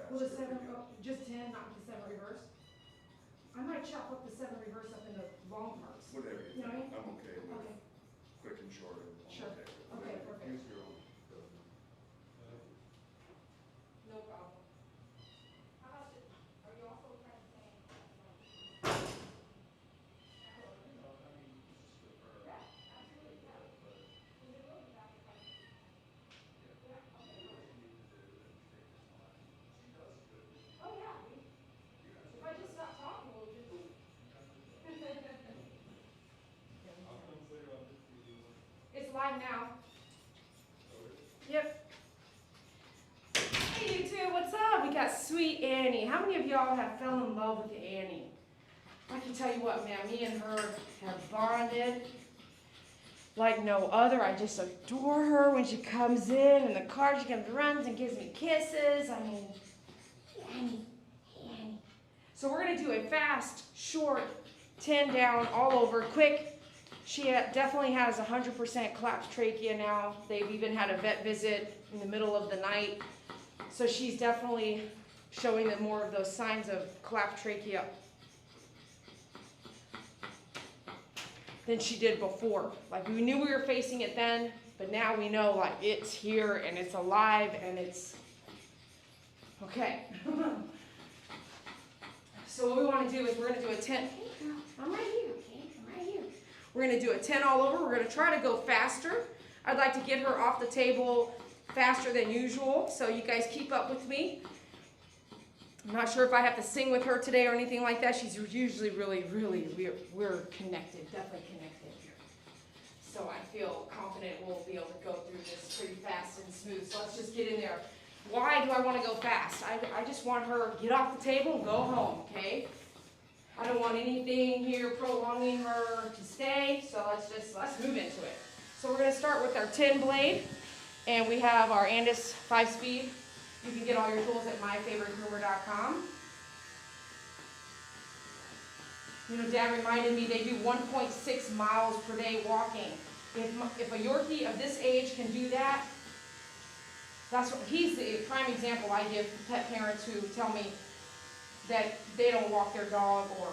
Will the 7, just 10, not the 7 reverse? I might chop up the 7 reverse up into long parts. Whatever you know think. what I mean? I'm okay with Okay. quick and short. I'm Sure. okay with Okay, whatever. perfect. Use your own. No problem. How about this? Are you also trying to say? Yeah, absolutely, yeah. Because it will be back if I can. Yeah, okay. Oh, yeah. If I just stop talking, we'll just. It's live now. Yep. Hey, you two, what's up? We got sweet Annie. How many of y'all have fell in love with Annie? I can tell you what, man, me and her have bonded like no other. I just adore her when she comes in the car. She comes, runs and gives me kisses. I mean, Annie. So we're going to do a fast, short, 10 down, all over, quick. She definitely has 100% collapsed trachea now. They've even had a vet visit in the middle of the night. So she's definitely showing them more of those signs of collapsed trachea than she did before. Like, we knew we were facing it then, but now we know, like, it's here and it's alive and it's okay. So what we want to do is we're going to do a 10. Hey girl, I'm right here, okay? I'm right here. We're going to do a 10 all over. We're going to try to go faster. I'd like to get her off the table faster than usual, so you guys keep up with me. I'm not sure if I have to sing with her today or anything like that. She's usually really, we're connected, definitely connected. So I feel confident we'll be able to go through this pretty fast and smooth. So let's just get in there. Why do I want to go fast? I just want her to get off the table and go home, okay? I don't want anything here prolonging her to stay, so let's move into it. So we're going to start with our 10 blade, and we have our Andis 5-speed. You can get all your tools at myfavoritegroomer.com. You know, Dad reminded me they do 1.6 miles per day walking. If a Yorkie of this age can do that, he's the prime example I give to pet parents who tell me that they don't walk their dog, or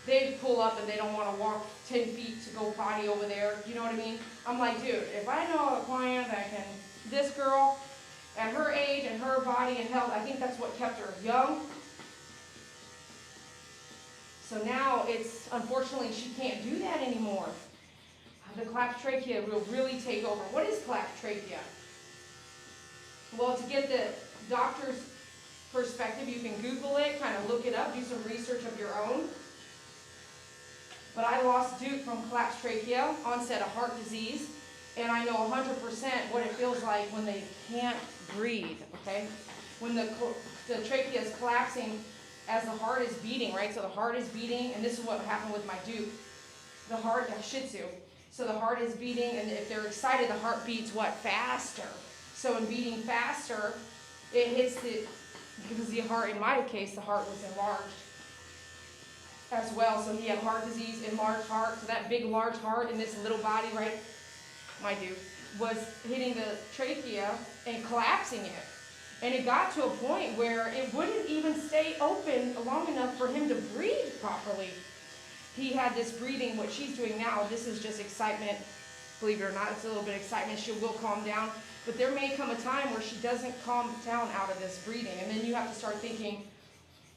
they pull up and they don't want to walk 10 feet to go potty over there. You know what I mean? I'm like, dude, if I know a client that can, this girl, at her age and her body and health, I think that's what kept her young. So now unfortunately, she can't do that anymore. The collapsed trachea will really take over. What is collapsed trachea? Well, to get the doctor's perspective, you can Google it, kind of look it up, do some research of your own. But I lost Duke from collapsed trachea, onset of heart disease, and I know 100% what it feels like when they can't breathe, okay? When the trachea is collapsing as the heart is beating, right? So the heart is beating, and this is what happened with my Duke. The heart, Shih Tzu. So the heart is beating, and if they're excited, the heart beats what? Faster. So in beating faster, it hits because the heart, in my case, the heart was enlarged as well. So he had heart disease, enlarged heart. So that big, large heart in this little body, right, my Duke, was hitting the trachea and collapsing it. And it got to a point where it wouldn't even stay open long enough for him to breathe properly. He had this breathing, what she's doing now, this is just excitement. Believe it or not, it's a little bit of excitement. She will calm down. But there may come a time where she doesn't calm down out of this breathing. And then you have to start thinking,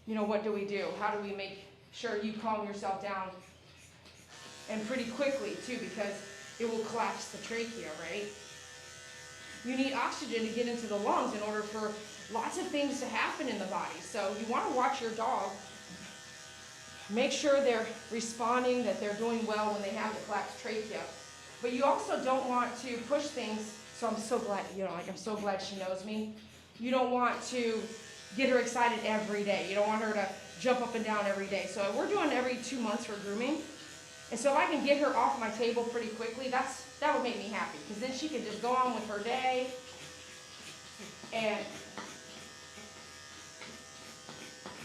you know, what do we do? How do we make sure you calm yourself down? And pretty quickly, too, because it will collapse the trachea, right? You need oxygen to get into the lungs in order for lots of things to happen in the body. So you want to watch your dog. Make sure they're responding, that they're doing well when they have the collapsed trachea. But you also don't want to push things. So I'm so glad, I'm so glad she knows me. You don't want to get her excited every day. You don't want her to jump up and down every day. So we're doing every 2 months for grooming. And so if I can get her off my table pretty quickly, that would make me happy. Because then she can just go on with her day. And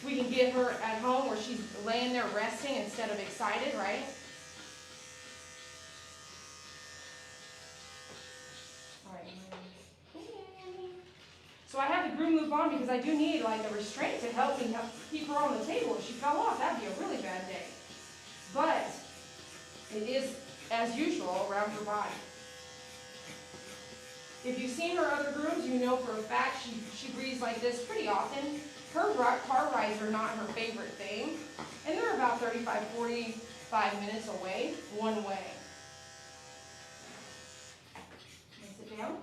we can get her at home where she's laying there resting instead of excited, right? All right. So I have the Groom move on because I do need like a restraint to help me keep her on the table. If she fell off, that'd be a really bad day. But it is, as usual, around her body. If you've seen her other grooms, you know for a fact she breathes like this pretty often. Her car rides are not her favorite thing, and they're about 35, 45 minutes away, one way. Sit down.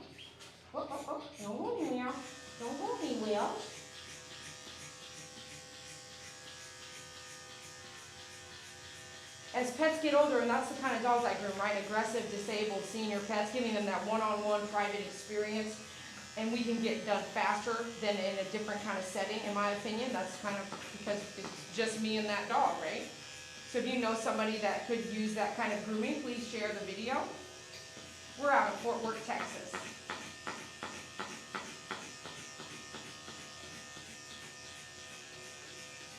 Oh, oh, oh, don't hold me now. Don't hold me, Will. As pets get older, and that's the kind of dogs I groom, right? Aggressive, disabled, senior pets, giving them that one-on-one private experience, and we can get done faster than in a different kind of setting, in my opinion. That's kind of because it's just me and that dog, right? So if you know somebody that could use that kind of grooming, please share the video. We're out of Fort Worth, Texas.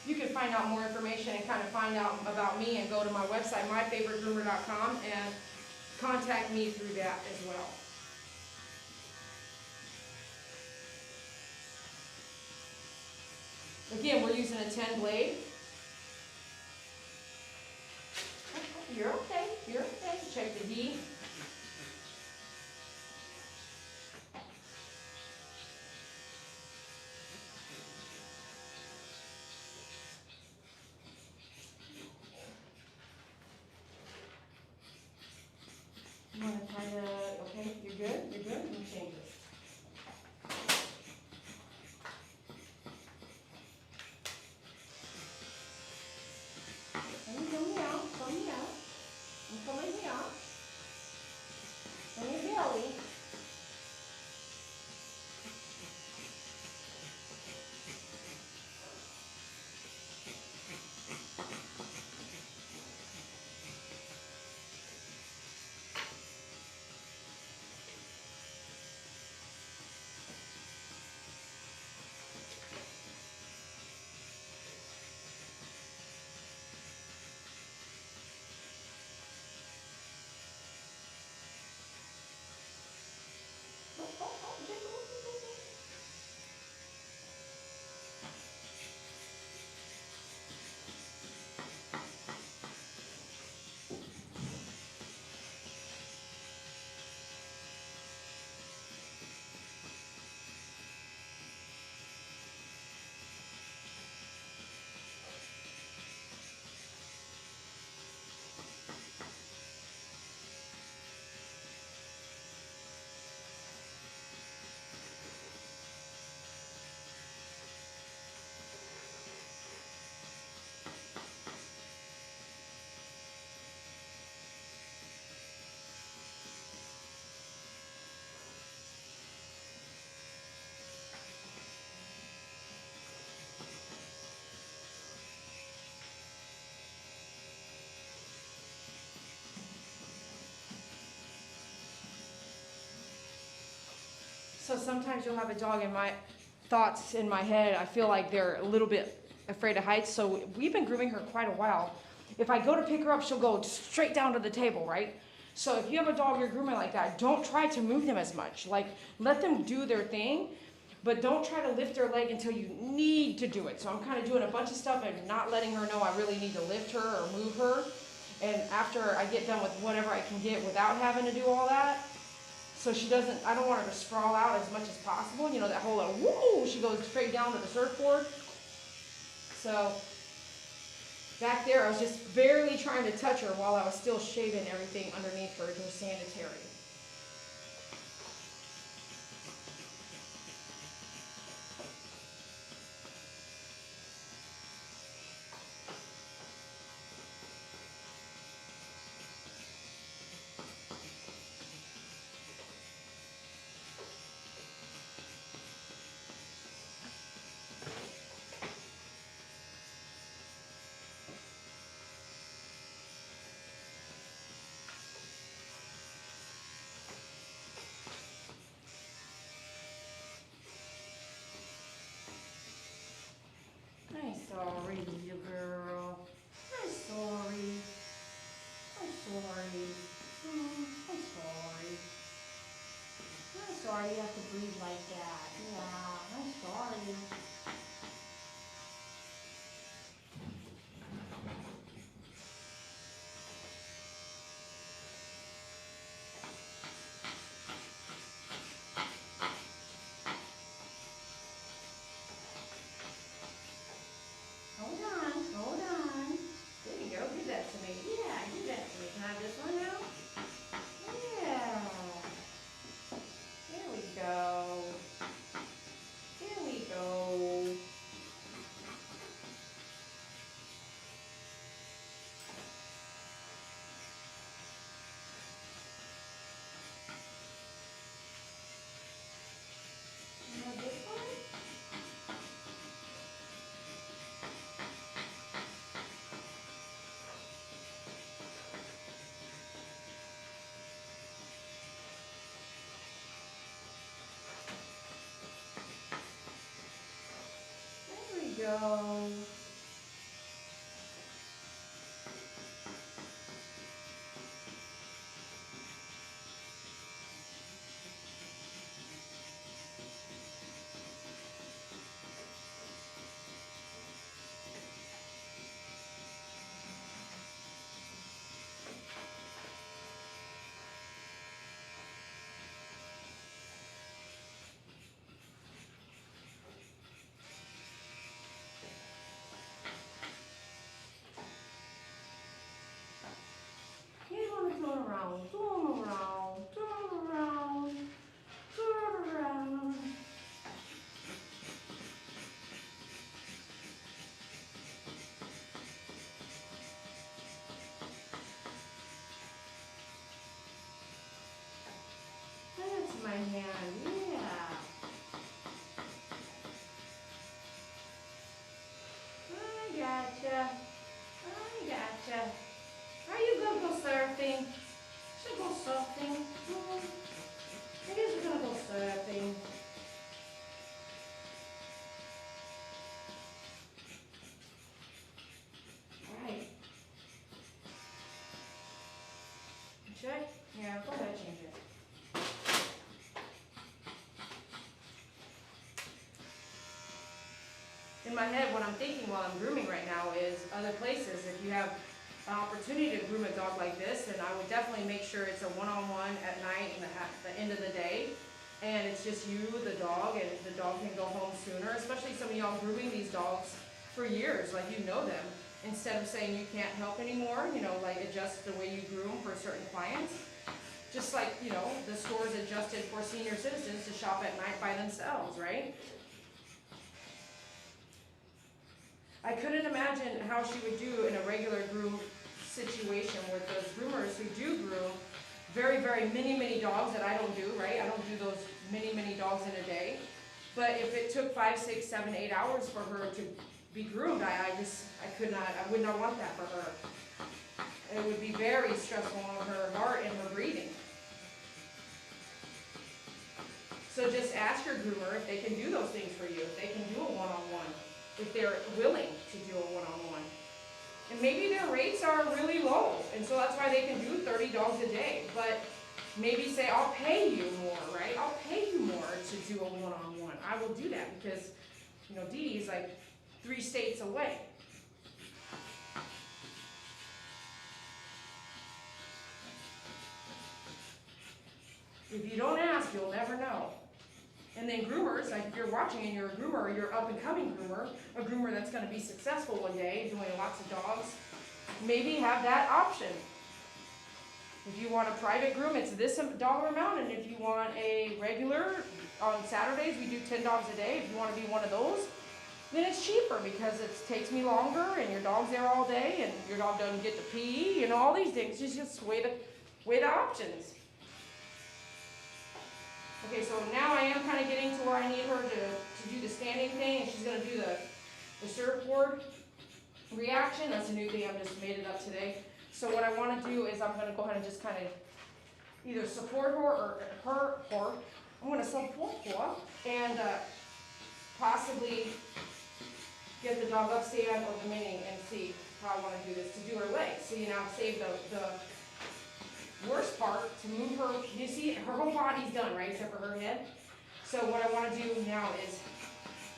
You can find out more information and kind of find out about me and go to my website, myfavoritegroomer.com, and contact me through that as well. Again, we're using a 10 blade. You're okay, you're okay. Check the heat. You want to kind of, okay, you're good, you can change it. Come out. I'm coming out. On your belly. So sometimes you'll have a dog in my thoughts in my head. I feel like they're a little bit afraid of heights. So we've been grooming her quite a while. If I go to pick her up, she'll go straight down to the table, right? So if you have a dog you're grooming like that, don't try to move them as much. Like, let them do their thing, but don't try to lift their leg until you need to do it. So I'm kind of doing a bunch of stuff and not letting her know I really need to lift her or move her. And after I get done with whatever I can get without having to do all that, so she doesn't, I don't want her to sprawl out as much as possible. You know, that whole little woo, she goes straight down to the surfboard. So back there, I was just barely trying to touch her while I was still shaving everything underneath her to Sanitary. I'm sorry, little girl. I'm sorry. I'm sorry. I'm sorry. I'm sorry you have to breathe like that. Yeah, I'm sorry. Hold on, hold on. There you go, give that to me. Yeah, give that to me. Can I have this one now? Yeah. There we go. There we go. Now this one? There we go. Keep on going around, going around, going around, going around. That's my hand, yeah. I gotcha. I gotcha. Are you gonna go surfing? Should go surfing. I guess we're gonna go surfing. Alright. Check? Yeah, go ahead, change it. In my head, what I'm thinking while I'm grooming right now is other places. If you have an opportunity to groom a dog like this, then I would definitely make sure it's a one-on-one at night and at the end of the day. And it's just you, the dog, and the dog can go home sooner. Especially some of y'all grooming these dogs for years, like you know them. Instead of saying you can't help anymore, you know, like adjust the way you groom for certain clients. Just like, you know, the stores adjusted for senior citizens to shop at night by themselves, right? I couldn't imagine how she would do in a regular groom situation with those groomers who do groom very, very many dogs that I don't do, right? I don't do those many dogs in a day. But if it took 5, 6, 7, 8 hours for her to be groomed, I would not want that for her. It would be very stressful on her heart and her breathing. So just ask your groomer if they can do those things for you, if they can do a one-on-one, if they're willing to do a one-on-one. And maybe their rates are really low, and so that's why they can do 30 dogs a day. But maybe say, I'll pay you more, right? I'll pay you more to do a one-on-one. I will do that because, you know, Dee Dee's like 3 states away. If you don't ask, you'll never know. And then groomers, like if you're watching and you're a groomer, you're up and coming groomer, a groomer that's going to be successful one day doing lots of dogs, maybe have that option. If you want a private groom, it's this dollar amount, and if you want a regular, on Saturdays we do 10 dogs a day. If you want to be one of those, then it's cheaper because it takes me longer and your dog's there all day and your dog doesn't get to pee, you know, all these things. Just weigh the options. Okay, so now I am kind of getting to where I need her to do the standing thing, and she's going to do the surfboard reaction. That's a new thing, I've just made it up today. So what I want to do is I'm going to go ahead and just kind of either support her or I'm going to support her and possibly get the dog upstand or the mini and see how I want to do this to do her legs. So you now save the worst part to move her. You see, her whole body's done, right, except for her head. So what I want to do now is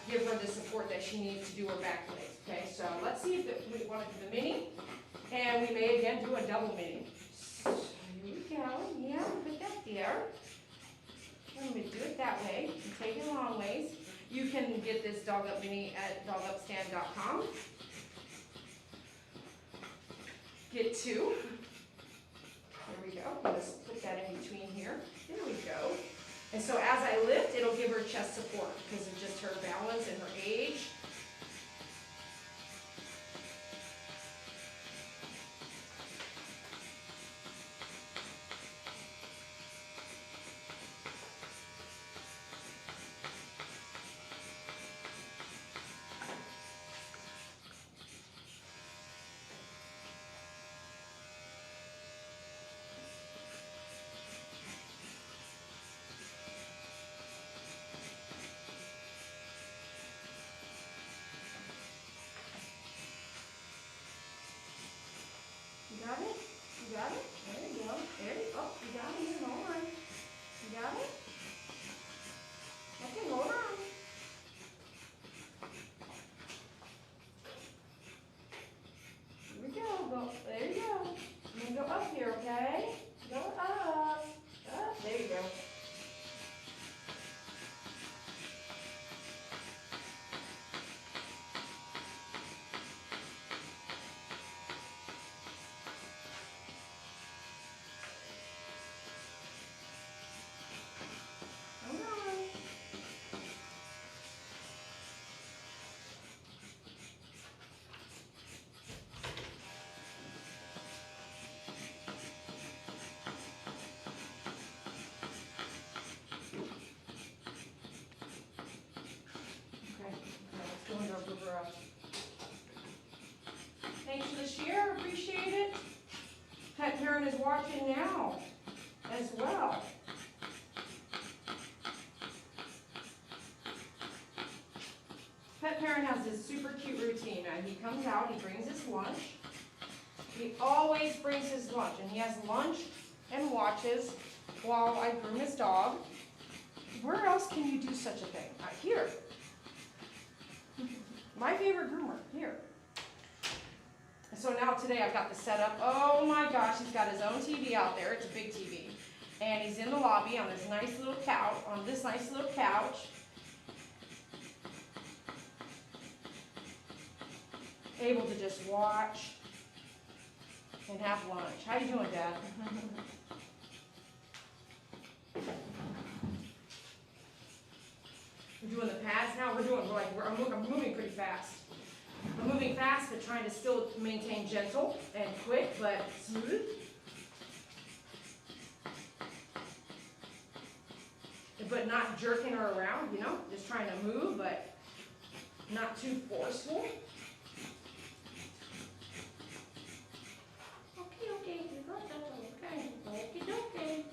give her the support that she needs to do her back legs. Okay, so let's see if we want to do the mini, and we may again do a double mini. So here we go. Yeah, put that there. I'm going to do it that way. And take it long ways. You can get this Dog Up Mini at dogupstand.com. Get two. There we go. Let's put that in between here. There we go. And so as I lift, it'll give her chest support because of just her balance and her age. You got it? You got it? There you go. There you go. You got it. Hold on. You got it? Okay, hold on. Here we go. Go. There you go. You can go up here, okay? Go up. Up. There you go. Thanks for the share, appreciate it. Pet parent is watching now as well. Pet parent has this super cute routine. He comes out, he brings his lunch. He always brings his lunch, and he has lunch and watches while I groom his dog. Where else can you do such a thing? Here. My favorite groomer, here. So now today I've got the setup. Oh my gosh, he's got his own TV out there. It's a big TV. And he's in the lobby on this nice little couch, able to just watch and have lunch. How you doing, Dad? We're doing the pads now. I'm moving pretty fast. I'm moving fast, but trying to still maintain gentle and quick, but smooth. But not jerking her around, you know, just trying to move, but not too forceful. Okay, you got that, okay.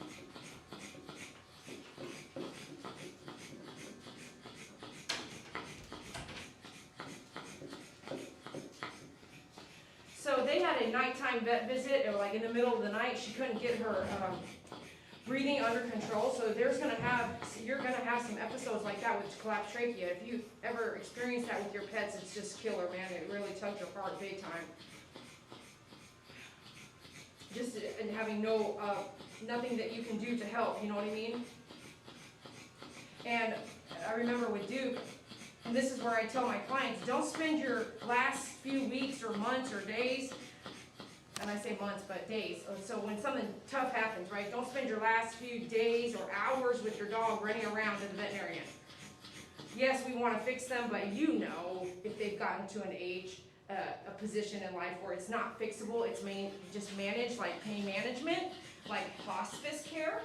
So they had a nighttime vet visit, or like in the middle of the night, she couldn't get her breathing under control. So you're gonna have some episodes like that with collapsed trachea. If you ever experience that with your pets, it's just killer, man. It really tugs your heart big time. Just and having nothing that you can do to help, you know what I mean? And I remember with Duke, and this is where I tell my clients, don't spend your last few weeks or months or days, and I say months, but days. So when something tough happens, right, don't spend your last few days or hours with your dog running around to the veterinarian. Yes, we want to fix them, but you know if they've gotten to an age, a position in life where it's not fixable, it's just managed, like pain management, like hospice care.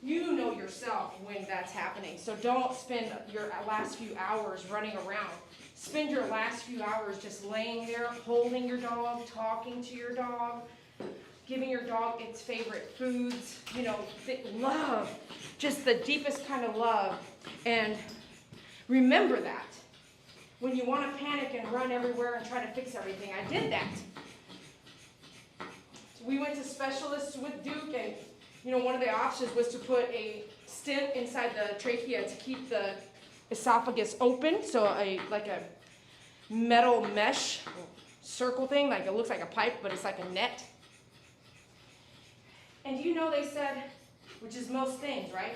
You know yourself when that's happening. So don't spend your last few hours running around. Spend your last few hours just laying there, holding your dog, talking to your dog, giving your dog its favorite foods, you know, love, just the deepest kind of love. And remember that. When you want to panic and run everywhere and try to fix everything, I did that. we went to specialists with Duke, and you know, one of the options was to put a stent inside the trachea to keep the esophagus open, so like a metal mesh circle thing, like it looks like a pipe, but it's like a net. And you know, they said, which is most things, right?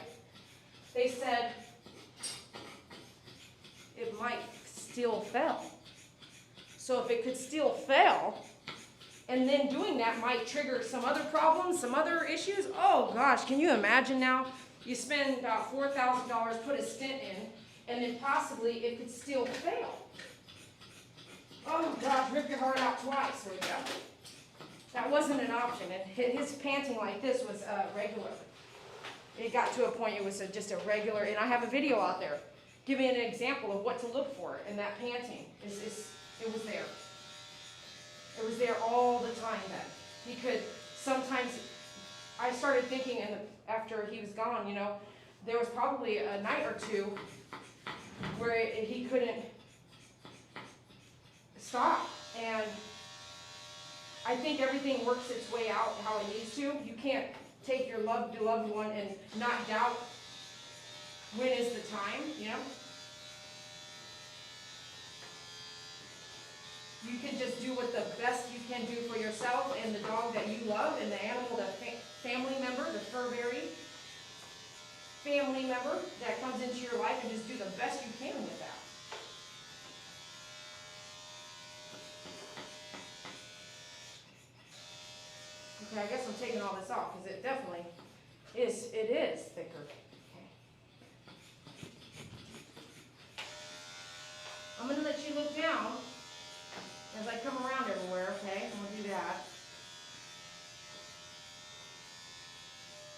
They said it might still fail. So if it could still fail, and then doing that might trigger some other problems, some other issues. Oh gosh, can you imagine now? You spend about $4,000, put a stent in, and then possibly it could still fail. Oh gosh, rip your heart out twice. There you go. That wasn't an option. And his panting like this was regular. It got to a point it was just a regular, and I have a video out there giving an example of what to look for in that panting. It was there. It was there all the time then. He could sometimes, I started thinking, and after he was gone, you know, there was probably a night or two where he couldn't stop. And I think everything works its way out how it needs to. You can't take your loved one and not doubt when is the time, you know? You can just do what the best you can do for yourself and the dog that you love and the animal, the family member, the fur-bearing family member that comes into your life, and just do the best you can with that. Okay, I guess I'm taking all this off because it definitely is, it is thicker. Okay. I'm going to let you look down as I come around everywhere, okay? I'm going to do that.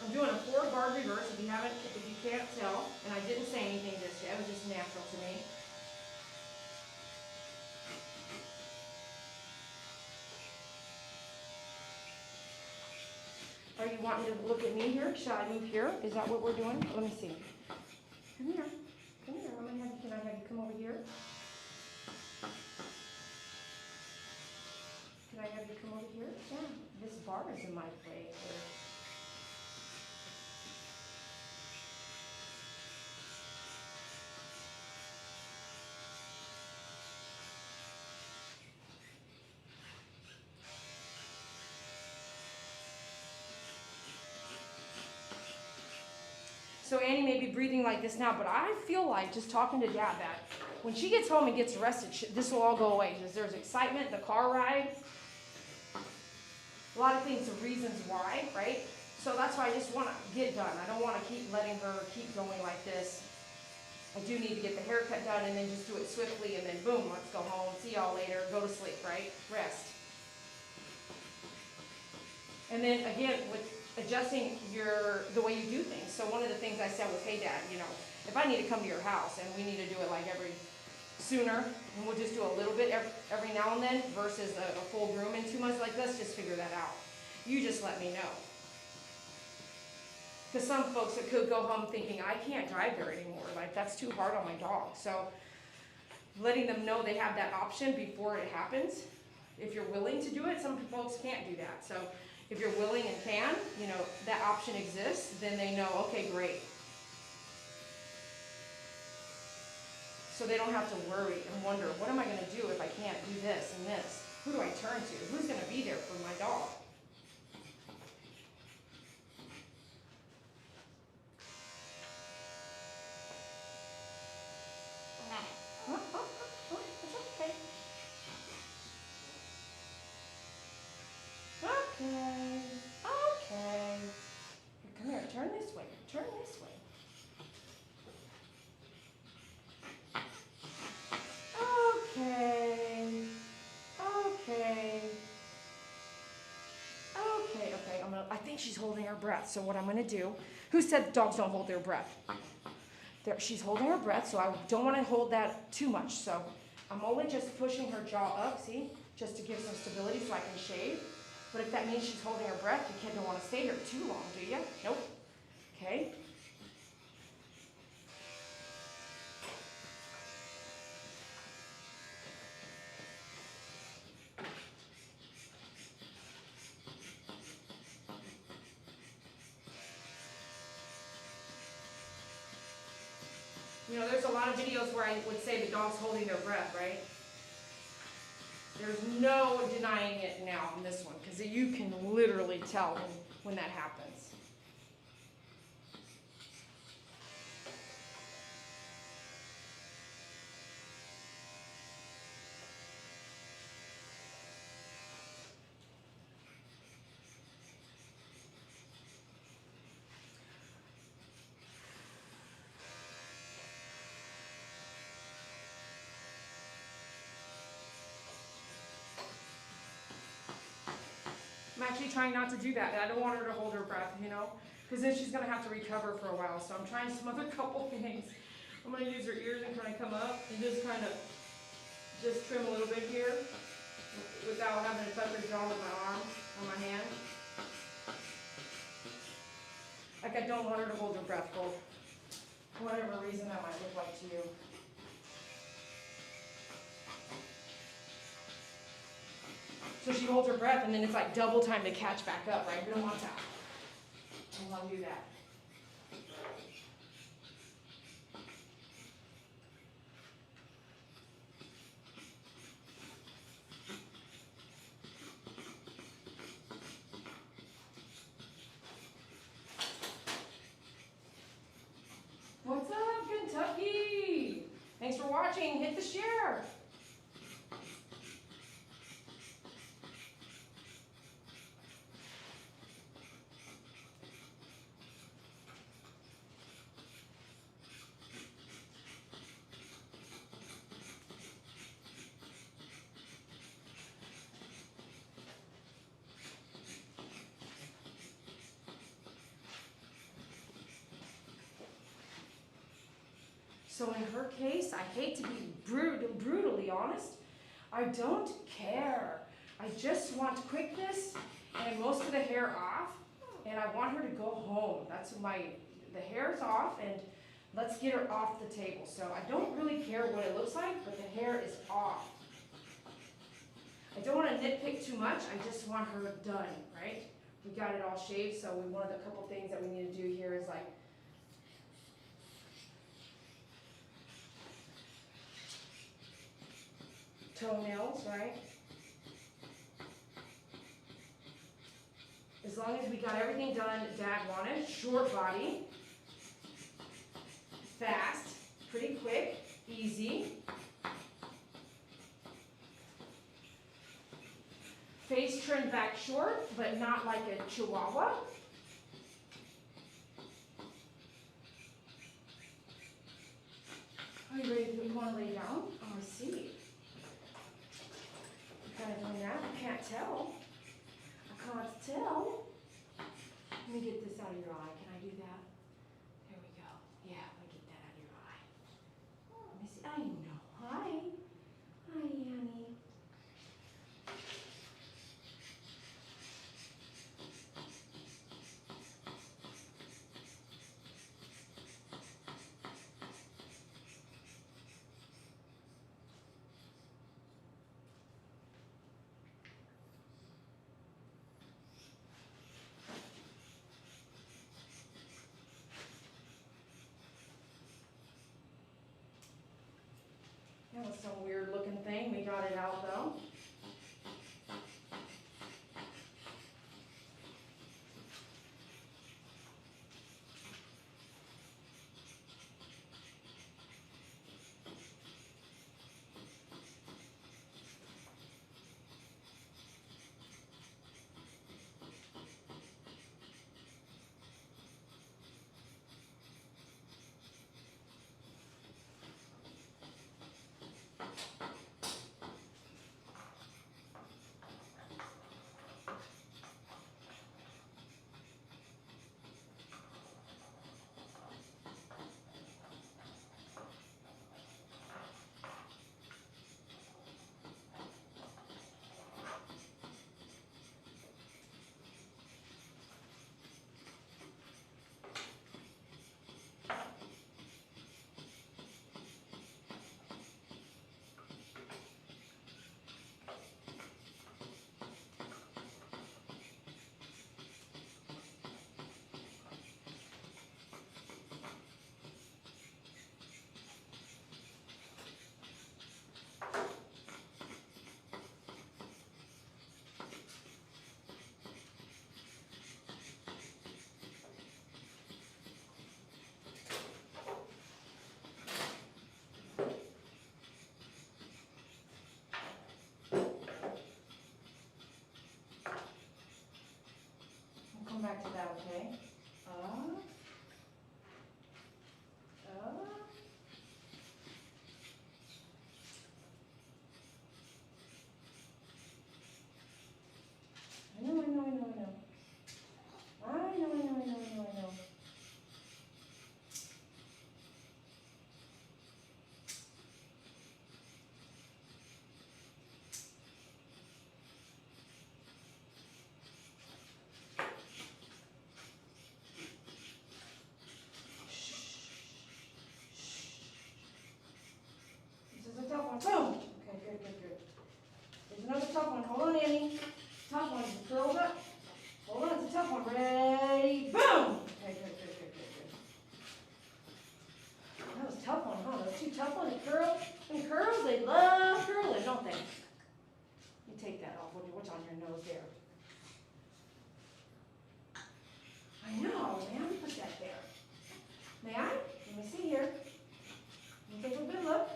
I'm doing a 4-guard reverse if you can't tell, and I didn't say anything just yet, it was just natural to me. Are you wanting to look at me here? Shall I move here? Is that what we're doing? Let me see. Come here. Come here. Can I have you come over here? Can I have you come over here? Yeah. This bar is in my way. So Annie may be breathing like this now, but I feel like, just talking to Dad, that when she gets home and gets rested, this will all go away. There's excitement, the car ride, a lot of things, the reasons why, right? So that's why I just want to get done. I don't want to keep letting her keep going like this. I do need to get the haircut done and then just do it swiftly, and then boom, let's go home, see y'all later, go to sleep, right? Rest. And then again, with adjusting the way you do things. So one of the things I said was, hey Dad, you know, if I need to come to your house and we need to do it like sooner, and we'll just do a little bit every now and then versus a full groom in 2 months, like, let's just figure that out. You just let me know. Because some folks that could go home thinking, I can't drive there anymore, like that's too hard on my dog. So letting them know they have that option before it happens. If you're willing to do it, some folks can't do that. So if you're willing and can, you know, that option exists, then they know, okay, great. So they don't have to worry and wonder, what am I going to do if I can't do this and this? Who do I turn to? Who's going to be there for my dog? Okay. Come here, turn this way. Turn this way. Okay. I think she's holding her breath. So what I'm gonna do, who said dogs don't hold their breath? She's holding her breath, so I don't want to hold that too much. So I'm only just pushing her jaw up, see? Just to give some stability so I can shave. But if that means she's holding her breath, you can't want to stay here too long, do you? Nope. Okay. You know, there's a lot of videos where I would say the dog's holding their breath, right? There's no denying it now on this one, because you can literally tell when that happens. I'm actually trying not to do that. I don't want her to hold her breath, you know, because then she's going to have to recover for a while. So I'm trying some other couple things. I'm going to use her ears and kind of come up and just kind of just trim a little bit here without having to touch her jaw with my arm or my hand. Like I don't want her to hold her breath for whatever reason that might look like to you. So she holds her breath, and then it's like double time to catch back up, right? We don't want that. We don't want to do that. What's up, Kentucky? Thanks for watching. Hit the share. So in her case, I hate to be brutally honest, I don't care. I just want quickness and most of the hair off, and I want her to go home. That's the hair's off, and let's get her off the table. So I don't really care what it looks like, but the hair is off. I don't want to nitpick too much, I just want her done, right? We got it all shaved, so one of the couple things that we need to do here is like toenails, right? As long as we got everything done Dad wanted, short body, fast, pretty quick, easy. Face trimmed back short, but not like a chihuahua. Are you ready? You want to lay down? Oh, I see. Kind of doing that. I can't tell. I can't tell. Let me get this out of your eye. Can I do that? There we go. Yeah, let me get that out of your eye. Let me see. I know. Hi. Hi, Annie. That was some weird looking thing. We got it out though. come back to that, okay? I know. This is a tough one. Boom! Okay, good. There's another tough one. Hold on, Annie. Tough one. Curled up. Hold on, it's a tough one. Ready? Boom! Okay, good. That was a tough one, huh? Those two tough ones that curl. And curls, they love curling, don't they? You take that off. What's on your nose there? I know, man. Put that there. May I? Let me see here. Let me take a good look.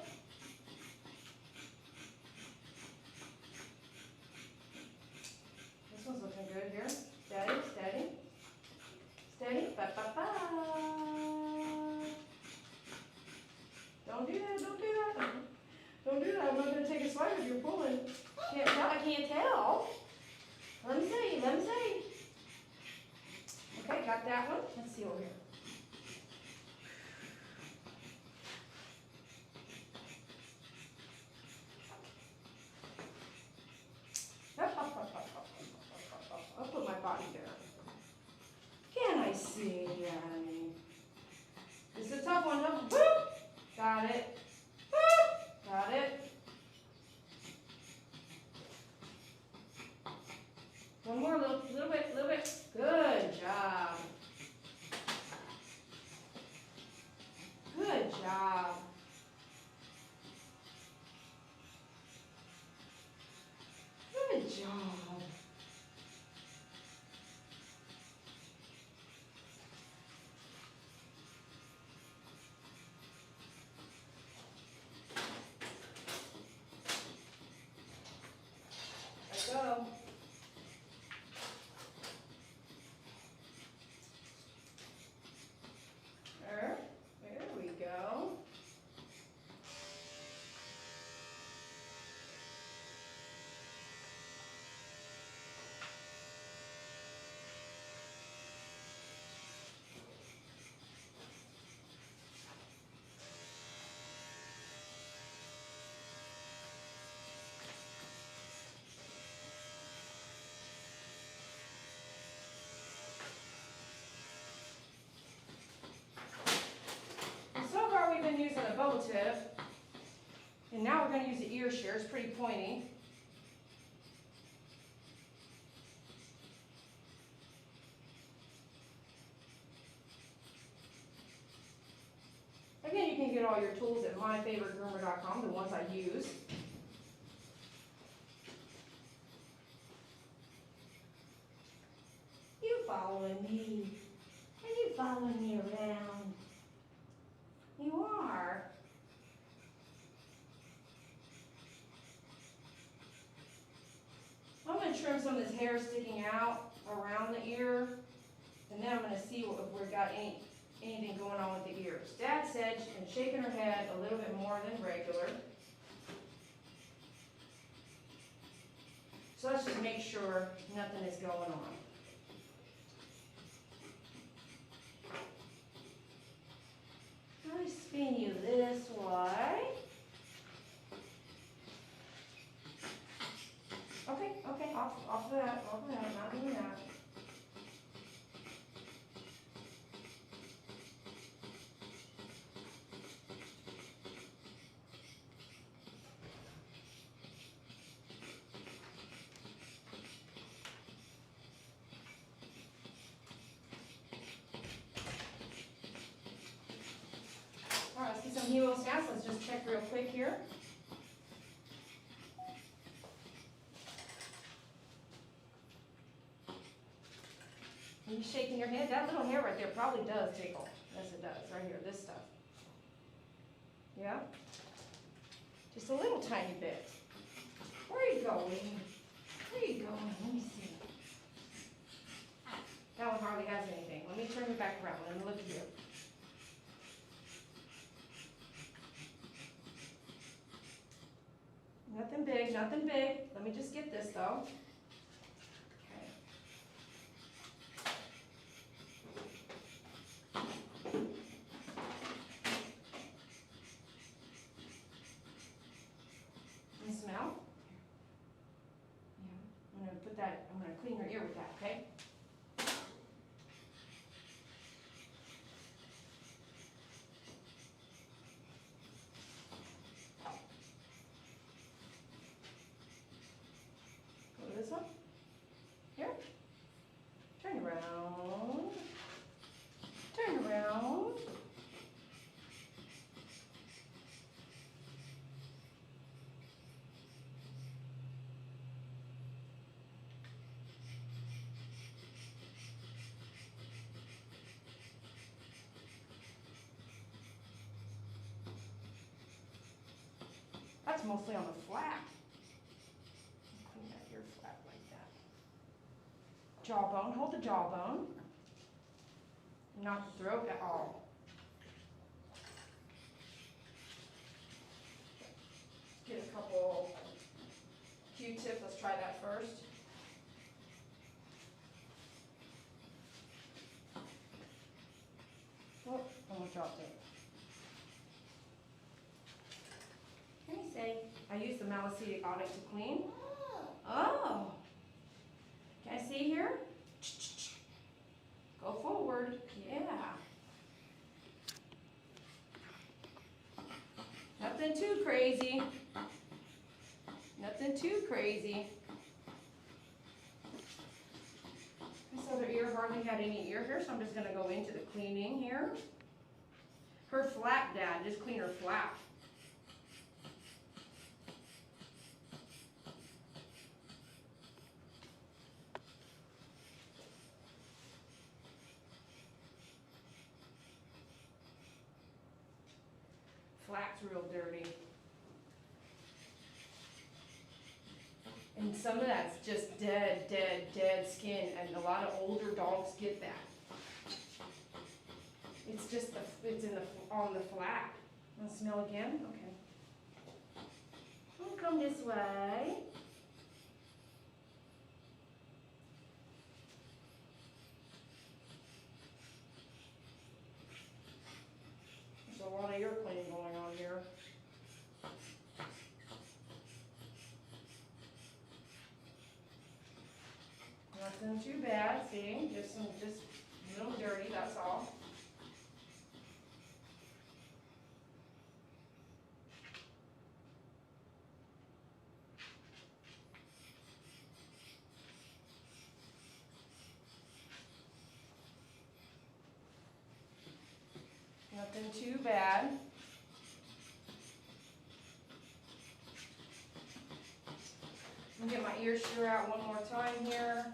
This one's looking good here. Steady. Ba-ba-ba. Don't do that. Don't do that. I'm not going to take a swipe if you're pulling. I can't tell. Let me see. Okay, got that one. Let's see over here. I'll put my body there. Can I see? This is a tough one, huh? Woo! Got it. Woo! Got it. One more, little bit. Good job. Good job. Good job. Let's go. There we go. So far we've been using a bow tip, and now we're going to use the ear shear. It's pretty pointy. Again, you can get all your tools at myfavoritegroomer.com, the ones I use. You following me? Are you following me around? You are. I'm going to trim some of this hair sticking out around the ear, and then I'm going to see if we've got anything going on with the ears. Dad said she's been shaking her head a little bit more than regular. So let's just make sure nothing is going on. I spin you this way. Okay, off of that, not doing that. All right, let's get some hemostats. Let's just check real quick here. Are you shaking your head? That little hair right there probably does tickle. Yes, it does. Right here, this stuff. Yeah? Just a little tiny bit. Where are you going? Let me see. That one back around. Let me look at you. Nothing big, nothing big. Let me just get this though. Okay. And smell? Yeah. I'm gonna clean your ear with that, okay? This one. Here. Turn around. Turn around. That's mostly on the flap. Clean that ear flap like that. Jawbone, hold the jawbone. Not the throat at all. Get a couple Q-tips, let's try that first. Oh, almost dropped it. Let me say, I use the malicetic onyx to clean. Oh, can I see here? Go forward, yeah. Nothing too crazy. Nothing too crazy. This other ear hardly had any ear hair, so I'm just gonna go into the cleaning here. Her flap, Dad, just clean her flap. Flap's real dirty. And some of that's just dead skin, and a lot of older dogs get that. It's just on the flap. Want to smell again? Okay. We'll come this way. There's a lot of ear cleaning going on here. Nothing too bad, see? Just a little dirty, that's all. Nothing too bad. I'm gonna get my ear shear out one more time here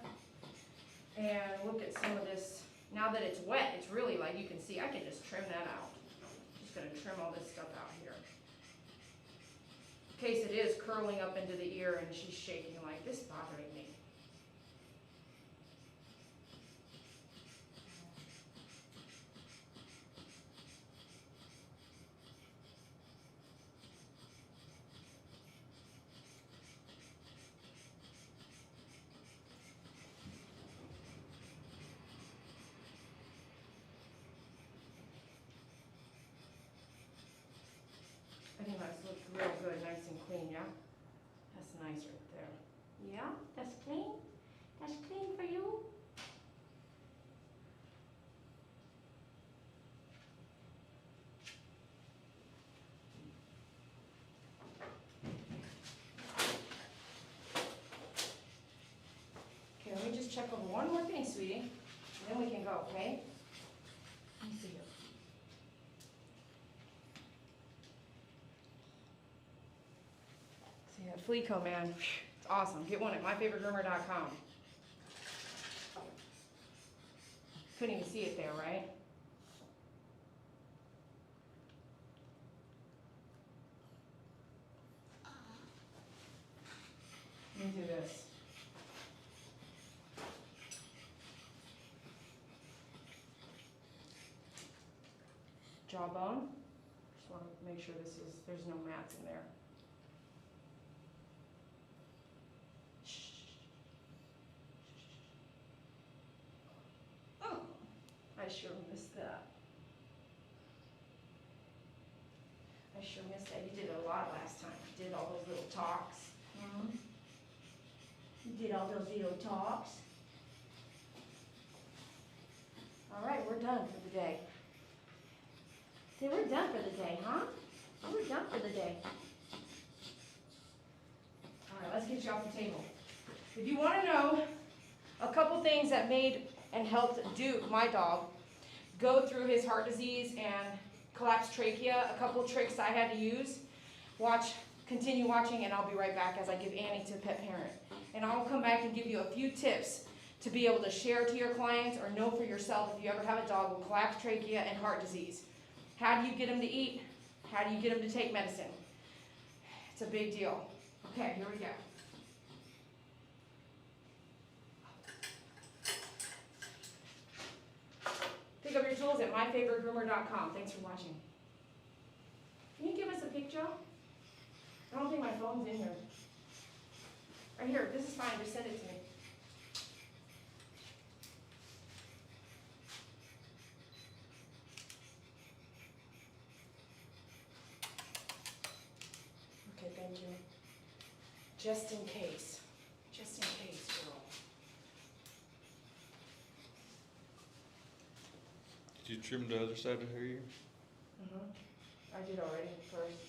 and look at some of this. Now that it's wet, it's really like you can see, I can just trim that out. Just gonna trim all this stuff out here. In case it is curling up into the ear and she's shaking like this, bothering me. I think that's looks real good, nice and clean, yeah? That's nice right there. Yeah, that's clean? That's clean for you? Okay, let me just check over one more thing, sweetie, and then we can go, okay? Let me see here. Yeah, flea comb, man, it's awesome. Get one at myfavoritegroomer.com. Couldn't even see it there, right? Let me do this. jawbone. Just want to make sure there's no mats in there. Oh, I sure missed that. I sure missed that. You did it a lot last time. You did all those little talks. You did all those little talks. All right, we're done for the day. See, we're done for the day, huh? We're done for the day. All right, let's get you off the table. If you want to know a couple things that made and helped Duke, my dog, go through his heart disease and collapsed trachea, a couple tricks I had to use, continue watching, and I'll be right back as I give Annie to pet parent. And I'll come back and give you a few tips to be able to share to your clients or know for yourself if you ever have a dog with collapsed trachea and heart disease. How do you get them to eat? How do you get them to take medicine? It's a big deal. Okay, here we go. Pick up your tools at myfavoritegroomer.com. Thanks for watching. Can you give us a picture? I don't think my phone's in here. Right here, this is fine, just send it to me. Okay, thank you. Just in case. Just in case, girl. Did you trim the other side of her ear? I did already first.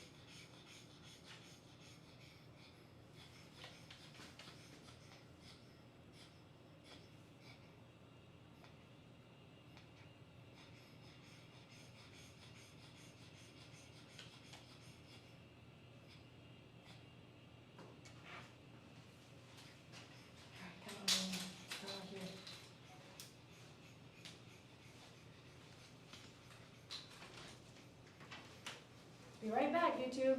Come on, come on here. Be right back, YouTube.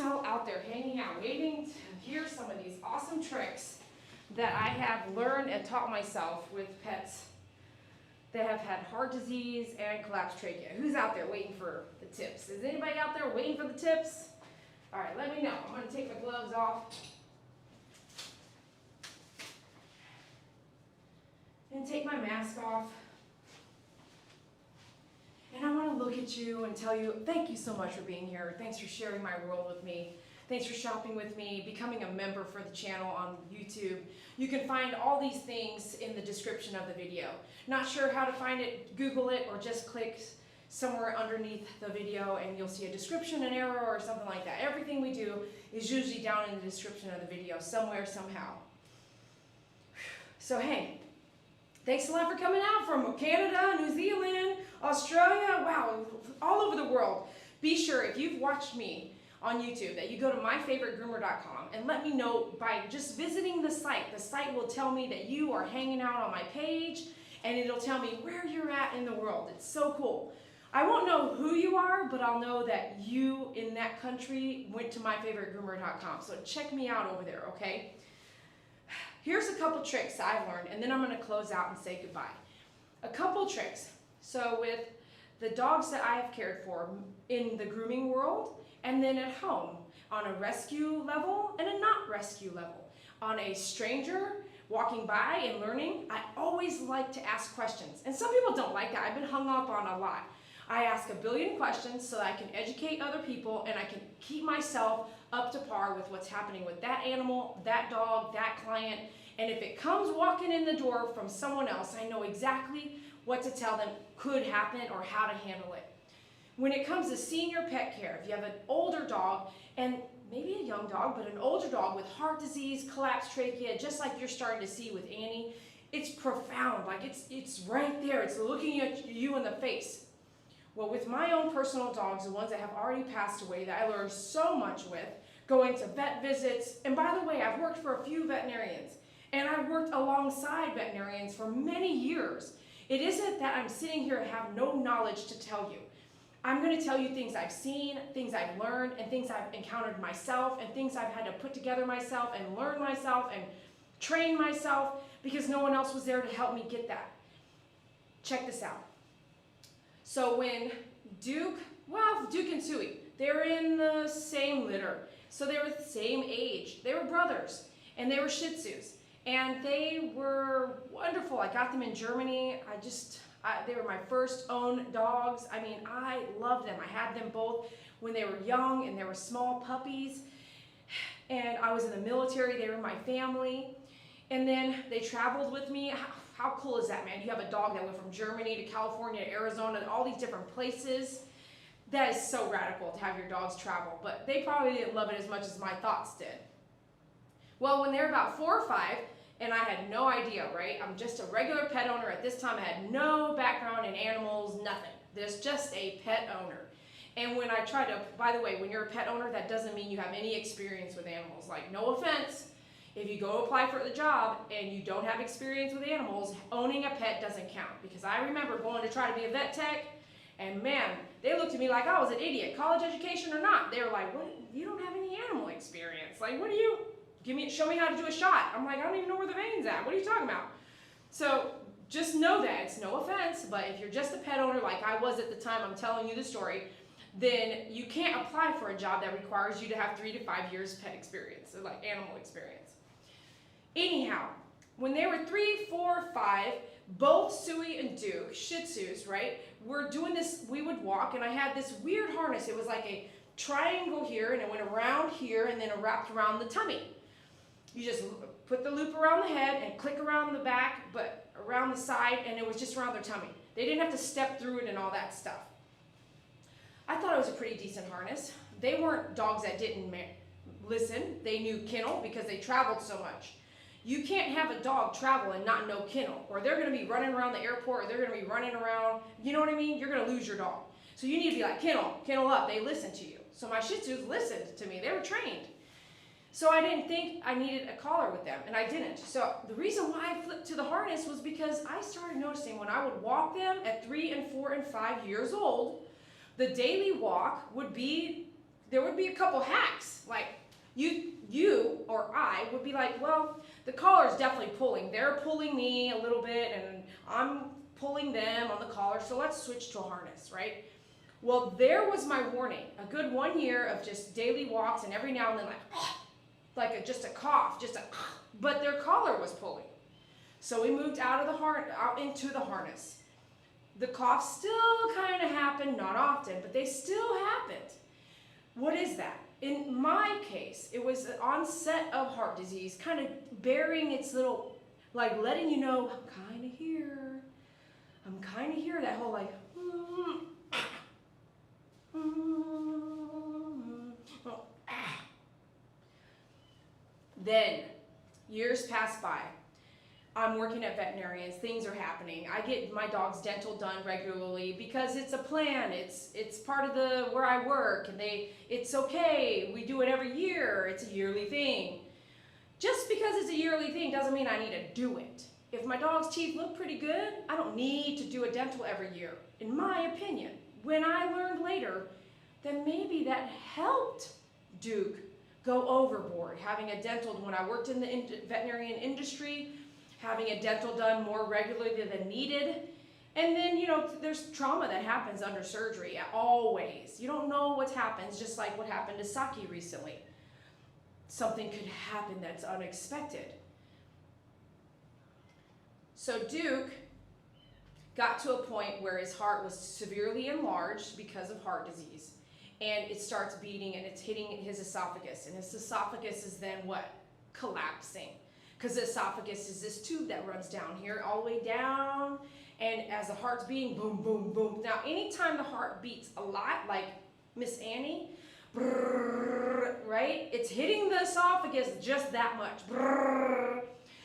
still out there hanging out, waiting to hear some of these awesome tricks that I have learned and taught myself with pets that have had heart disease and collapsed trachea. Who's out there waiting for the tips? Is anybody out there waiting for the tips? All right, let me know. I'm gonna take my gloves off. And take my mask off. And I want to look at you and tell you, thank you so much for being here. Thanks for sharing my world with me. Thanks for shopping with me, becoming a member for the channel on YouTube. You can find all these things in the description of the video. Not sure how to find it, Google it, or just click somewhere underneath the video and you'll see a description, an arrow, or something like that. Everything we do is usually down in the description of the video, somewhere, somehow. So hey, thanks a lot for coming out from Canada, New Zealand, Australia, wow, all over the world. Be sure, if you've watched me on YouTube, that you go to myfavoritegroomer.com and let me know by just visiting the site. The site will tell me that you are hanging out on my page, and it'll tell me where you're at in the world. It's so cool. I won't know who you are, but I'll know that you in that country went to myfavoritegroomer.com. So check me out over there, okay? Here's a couple tricks I've learned, and then I'm going to close out and say goodbye. A couple tricks. So with the dogs that I have cared for in the grooming world, and then at home, on a rescue level and a not rescue level. On a stranger walking by and learning, I always like to ask questions. And some people don't like that. I've been hung up on a lot. I ask a billion questions so that I can educate other people and I can keep myself up to par with what's happening with that animal, that dog, that client. And if it comes walking in the door from someone else, I know exactly what to tell them could happen or how to handle it. When it comes to senior pet care, if you have an older dog, and maybe a young dog, but an older dog with heart disease, collapsed trachea, just like you're starting to see with Annie, it's profound, like it's right there, it's looking at you in the face. Well, with my own personal dogs, the ones that have already passed away, that I learned so much with, going to vet visits, and by the way, I've worked for a few veterinarians, and I've worked alongside veterinarians for many years. It isn't that I'm sitting here and have no knowledge to tell you. I'm going to tell you things I've seen, things I've learned, and things I've encountered myself, and things I've had to put together myself and learn myself and train myself because no one else was there to help me get that. Check this out. So when Duke and Suey, they were in the same litter. So they were the same age. They were brothers, and they were Shih Tzus. And they were wonderful. I got them in Germany. They were my first own dogs. I mean, I loved them. I had them both when they were young and they were small puppies. And I was in the military. They were my family. And then they traveled with me. How cool is that, man? You have a dog that went from Germany to California to Arizona, all these different places. That is so radical to have your dogs travel. But they probably didn't love it as much as my thoughts did. Well, when they were about 4 or 5, and I had no idea, right? I'm just a regular pet owner at this time. I had no background in animals, nothing. There's just a pet owner. And when I tried to, by the way, when you're a pet owner, that doesn't mean you have any experience with animals. Like, no offense, if you go apply for the job and you don't have experience with animals, owning a pet doesn't count. Because I remember going to try to be a vet tech, and man, they looked at me like I was an idiot, college education or not. They were like, what? You don't have any animal experience. Like, what do you... show me how to do a shot. I'm like, I don't even know where the vein's at. What are you talking about? So just know that. It's no offense, but if you're just a pet owner like I was at the time I'm telling you the story, then you can't apply for a job that requires you to have 3 to 5 years pet experience, or like animal experience. Anyhow, when they were 3, 4, 5, both Suey and Duke, Shih Tzus, right, were doing this, we would walk, and I had this weird harness. It was like a triangle here, and it went around here, and then it wrapped around the tummy. You just put the loop around the head and click around the back, but around the side, and it was just around their tummy. They didn't have to step through it and all that stuff. I thought it was a pretty decent harness. They weren't dogs that didn't listen. They knew kennel because they traveled so much. You can't have a dog travel and not know kennel, or they're going to be running around the airport, or they're going to be running around, you know what I mean? You're going to lose your dog. So you need to be like, kennel, kennel up. They listen to you. So my Shih Tzus listened to me. They were trained. So I didn't think I needed a collar with them, and I didn't. So the reason why I flipped to the harness was because I started noticing when I would walk them at 3 and 4 and 5 years old, the daily walk would be there would be a couple hacks. Like you or I would be like, well, the collar's definitely pulling. They're pulling me a little bit and I'm pulling them on the collar, so let's switch to a harness, right? Well, there was my warning. A good 1 year of just daily walks and every now and then just a cough, but their collar was pulling. So we moved out into the harness. The cough still kind of happened, not often, but they still happened. What is that? In my case, it was the onset of heart disease, kind of burying its little, like letting you know, I'm kind of here. I'm kind of here, that whole like, Then, years pass by. I'm working at Veterinary and things are happening. I get my dog's dental done regularly because it's a plan. It's part of where I work, and it's okay. We do it every year. It's a yearly thing. Just because it's a yearly thing doesn't mean I need to do it. If my dog's teeth look pretty good, I don't need to do a dental every year, in my opinion. When I learned later that maybe that helped Duke go overboard, having a dental, when I worked in the veterinarian industry, having a dental done more regularly than needed. And then, there's trauma that happens under surgery, always. You don't know what happens, just like what happened to Saki recently. Something could happen that's unexpected. So Duke got to a point where his heart was severely enlarged because of heart disease. And it starts beating and it's hitting his esophagus. And his esophagus is then what? Collapsing. Because the esophagus is this tube that runs down here, all the way down. And as the heart's beating, boom, boom, boom. Now, anytime the heart beats a lot, like Miss Annie, brrr, right? It's hitting the esophagus just that much. Brrr.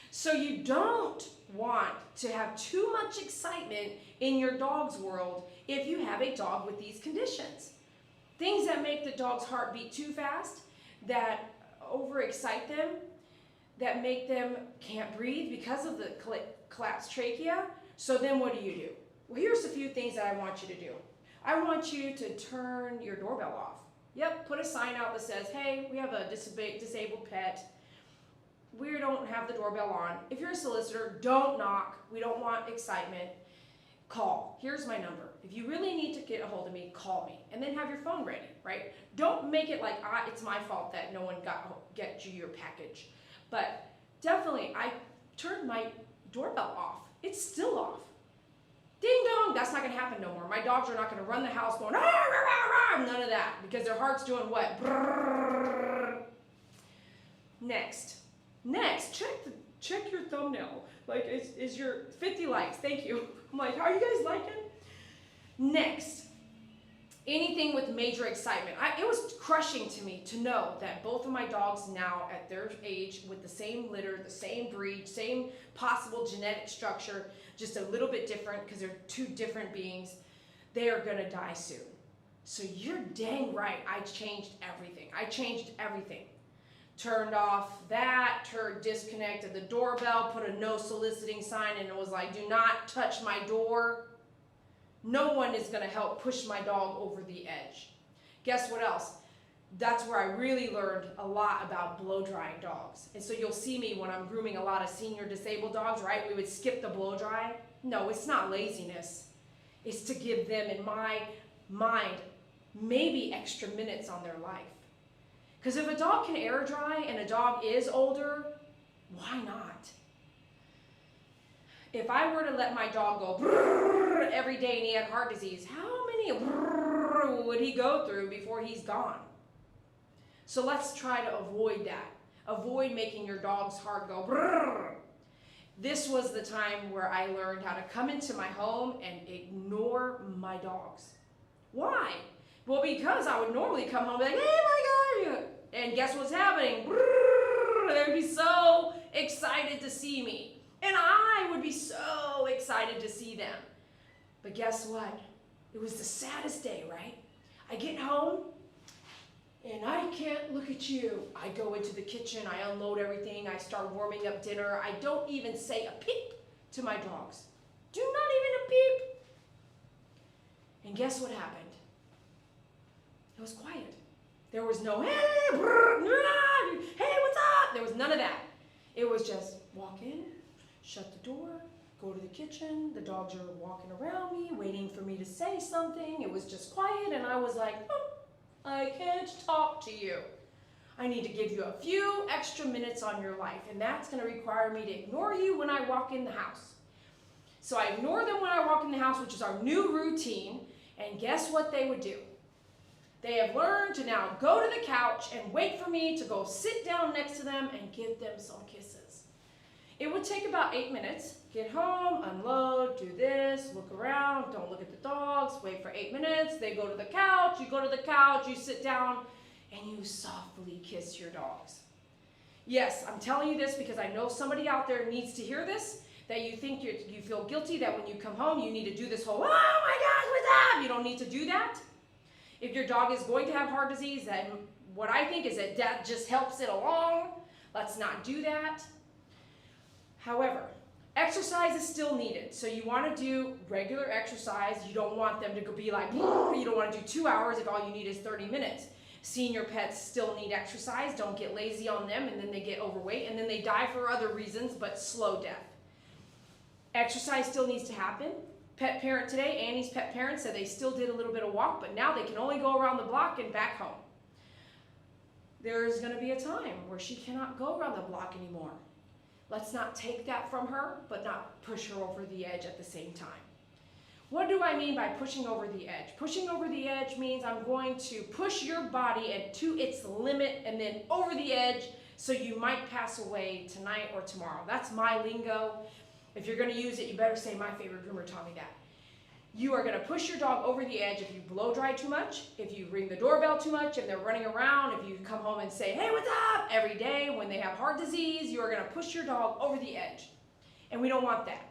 So you don't want to have too much excitement in your dog's world if you have a dog with these conditions. Things that make the dog's heart beat too fast, that overexcite them, that make them can't breathe because of the collapsed trachea. So then what do? Well, here's a few things that I want you to do. I want you to turn your doorbell off. Yep, put a sign out that says, hey, we have a disabled pet. We don't have the doorbell on. If you're a solicitor, don't knock. We don't want excitement. Call. Here's my number. If you really need to get a hold of me, call me. And then have your phone ready, right? Don't make it like it's my fault that no one get you your package. But definitely, I turned my doorbell off. It's still off. Ding dong, that's not gonna happen no more. My dogs are not gonna run the house going, ah, rah, rah, rah, none of that, because their heart's doing what? Brrr. Next, check your thumbnail. Like, is your 50 likes, thank you. I'm like, are you guys liking? Next, anything with major excitement. It was crushing to me to know that both of my dogs now at their age, with the same litter, the same breed, same possible genetic structure, just a little bit different because they're two different beings, they are gonna die soon. So you're dang right, I changed everything. Turned off that, disconnected the doorbell, put a no soliciting sign, and it was like, do not touch my door. No one is gonna help push my dog over the edge. Guess what else? That's where I really learned a lot about blow drying dogs. And so you'll see me when I'm grooming a lot of senior disabled dogs, right? We would skip the blow dry. No, it's not laziness. It's to give them, in my mind, maybe extra minutes on their life. Because if a dog can air dry and a dog is older, why not? If I were to let my dog go brrr every day and he had heart disease, how many brrr would he go through before he's gone? So let's try to avoid that. Avoid making your dog's heart go brrr. This was the time where I learned how to come into my home and ignore my dogs. Why? Well, because I would normally come home and be like, hey, my God, and guess what's happening? Brrr, they would be so excited to see me. And I would be so excited to see them. But guess what? It was the saddest day, right? I get home, and I can't look at you. I go into the kitchen, I unload everything, I start warming up dinner. I don't even say a peep to my dogs. Do not even a peep. And guess what happened? It was quiet. There was no, hey, brr, nah, hey, what's up? There was none of that. It was just walk in, shut the door, go to the kitchen. The dogs are walking around me, waiting for me to say something. It was just quiet, and I was like, I can't talk to you. I need to give you a few extra minutes on your life, and that's going to require me to ignore you when I walk in the house. So I ignore them when I walk in the house, which is our new routine, and guess what they would do? They have learned to now go to the couch and wait for me to go sit down next to them and give them some kisses. It would take about 8 minutes. Get home, unload, do this, look around, don't look at the dogs, wait for 8 minutes. They go to the couch, you go to the couch, you sit down, and you softly kiss your dogs. Yes, I'm telling you this because I know somebody out there needs to hear this, that you think you feel guilty that when you come home you need to do this whole, oh my gosh, what's up? You don't need to do that. If your dog is going to have heart disease, then what I think is that just helps it along. Let's not do that. However, exercise is still needed. So you want to do regular exercise. You don't want them to be like, you don't want to do 2 hours if all you need is 30 minutes. Senior pets still need exercise. Don't get lazy on them, and then they get overweight, and then they die for other reasons, but slow death. Exercise still needs to happen. Pet parent today, Annie's pet parent, said they still did a little bit of walk, but now they can only go around the block and back home. There's going to be a time where she cannot go around the block anymore. Let's not take that from her, but not push her over the edge at the same time. What do I mean by pushing over the edge? Pushing over the edge means I'm going to push your body to its limit and then over the edge so you might pass away tonight or tomorrow. That's my lingo. If you're going to use it, you better say my favorite groomer taught me that. You are going to push your dog over the edge if you blow dry too much, if you ring the doorbell too much, and they're running around, if you come home and say, hey, what's up? Every day when they have heart disease, you are going to push your dog over the edge. And we don't want that.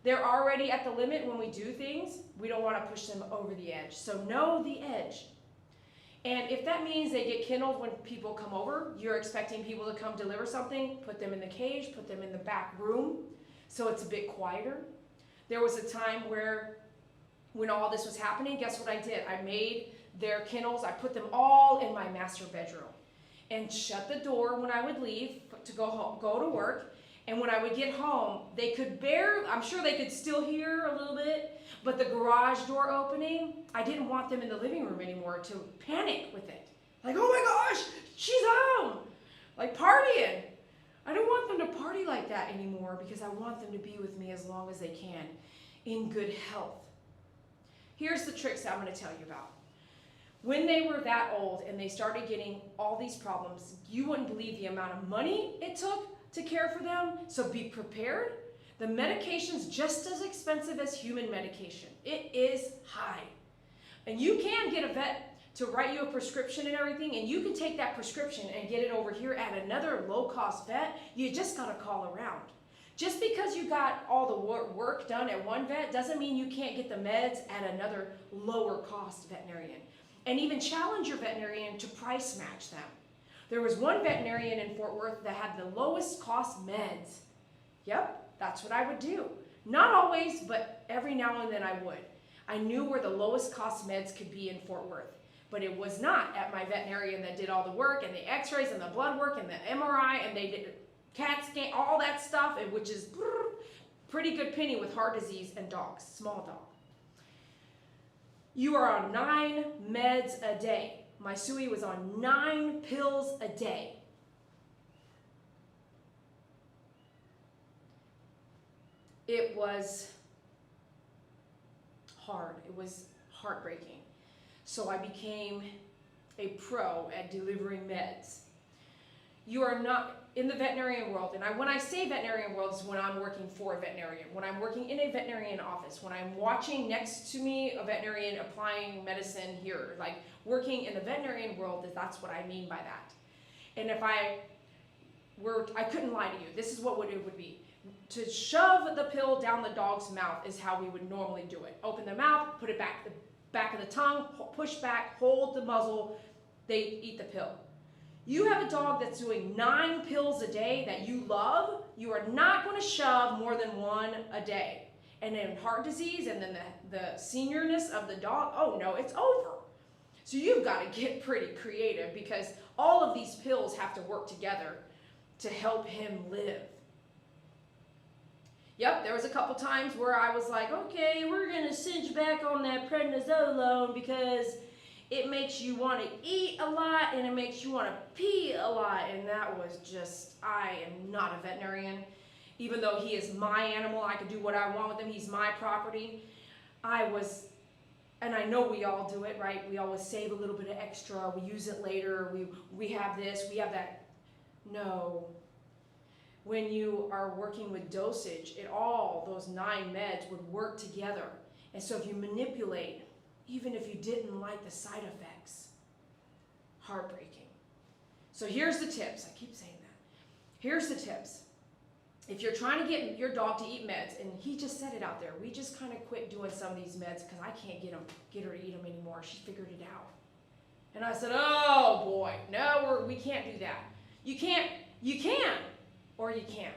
They're already at the limit when we do things. We don't want to push them over the edge. So know the edge. And if that means they get kennelled when people come over, you're expecting people to come deliver something, put them in the cage, put them in the back room, so it's a bit quieter. There was a time where when all this was happening, guess what I did? I made their kennels, I put them all in my master bedroom and shut the door when I would leave to go to work. And when I would get home, they could barely, I'm sure they could still hear a little bit, but the garage door opening, I didn't want them in the living room anymore to panic with it. Like, oh my gosh, she's home, like partying. I don't want them to party like that anymore because I want them to be with me as long as they can in good health. Here's the tricks I'm going to tell you about. When they were that old and they started getting all these problems, you wouldn't believe the amount of money it took to care for them, so be prepared. The medication's just as expensive as human medication. It is high. And you can get a vet to write you a prescription and everything, and you can take that prescription and get it over here at another low-cost vet. You just gotta call around. Just because you got all the work done at one vet doesn't mean you can't get the meds at another lower-cost veterinarian. And even challenge your veterinarian to price match them. There was one veterinarian in Fort Worth that had the lowest cost meds. Yep, that's what I would do. Not always, but every now and then I would. I knew where the lowest cost meds could be in Fort Worth, but it was not at my veterinarian that did all the work and the x-rays and the blood work and the MRI and they did CAT scan, all that stuff, which is pretty good penny with heart disease and dogs, small dog. You are on 9 meds a day. My Suey was on 9 pills a day. It was hard. It was heartbreaking. So I became a pro at delivering meds. You are not in the veterinarian world, and when I say veterinarian world is when I'm working for a veterinarian, when I'm working in a veterinarian office, when I'm watching next to me a veterinarian applying medicine here, like working in the veterinarian world, that's what I mean by that. And if I couldn't lie to you, this is what it would be. To shove the pill down the dog's mouth is how we would normally do it. Open the mouth, put it back, the back of the tongue, push back, hold the muzzle, they eat the pill. You have a dog that's doing 9 pills a day that you love, you are not going to shove more than 1 a day. And then heart disease and then the seniorness of the dog, oh no, it's over. So you've got to get pretty creative because all of these pills have to work together to help him live. Yep, there was a couple times where I was like, okay, we're going to cinch back on that prednisolone because it makes you want to eat a lot and it makes you want to pee a lot. And that was just, I am not a veterinarian. Even though he is my animal, I can do what I want with him. He's my property. And I know we all do it, right? We always save a little bit of extra. We use it later. We have this, we have that. No. When you are working with dosage, those 9 meds would work together. And so if you manipulate, even if you didn't like the side effects, heartbreaking. So here's the tips. I keep saying that. Here's the tips. If you're trying to get your dog to eat meds, and he just said it out there, we just kind of quit doing some of these meds because I can't get her to eat them anymore. She figured it out. And I said, oh boy, no, we can't do that. You can, or you can't.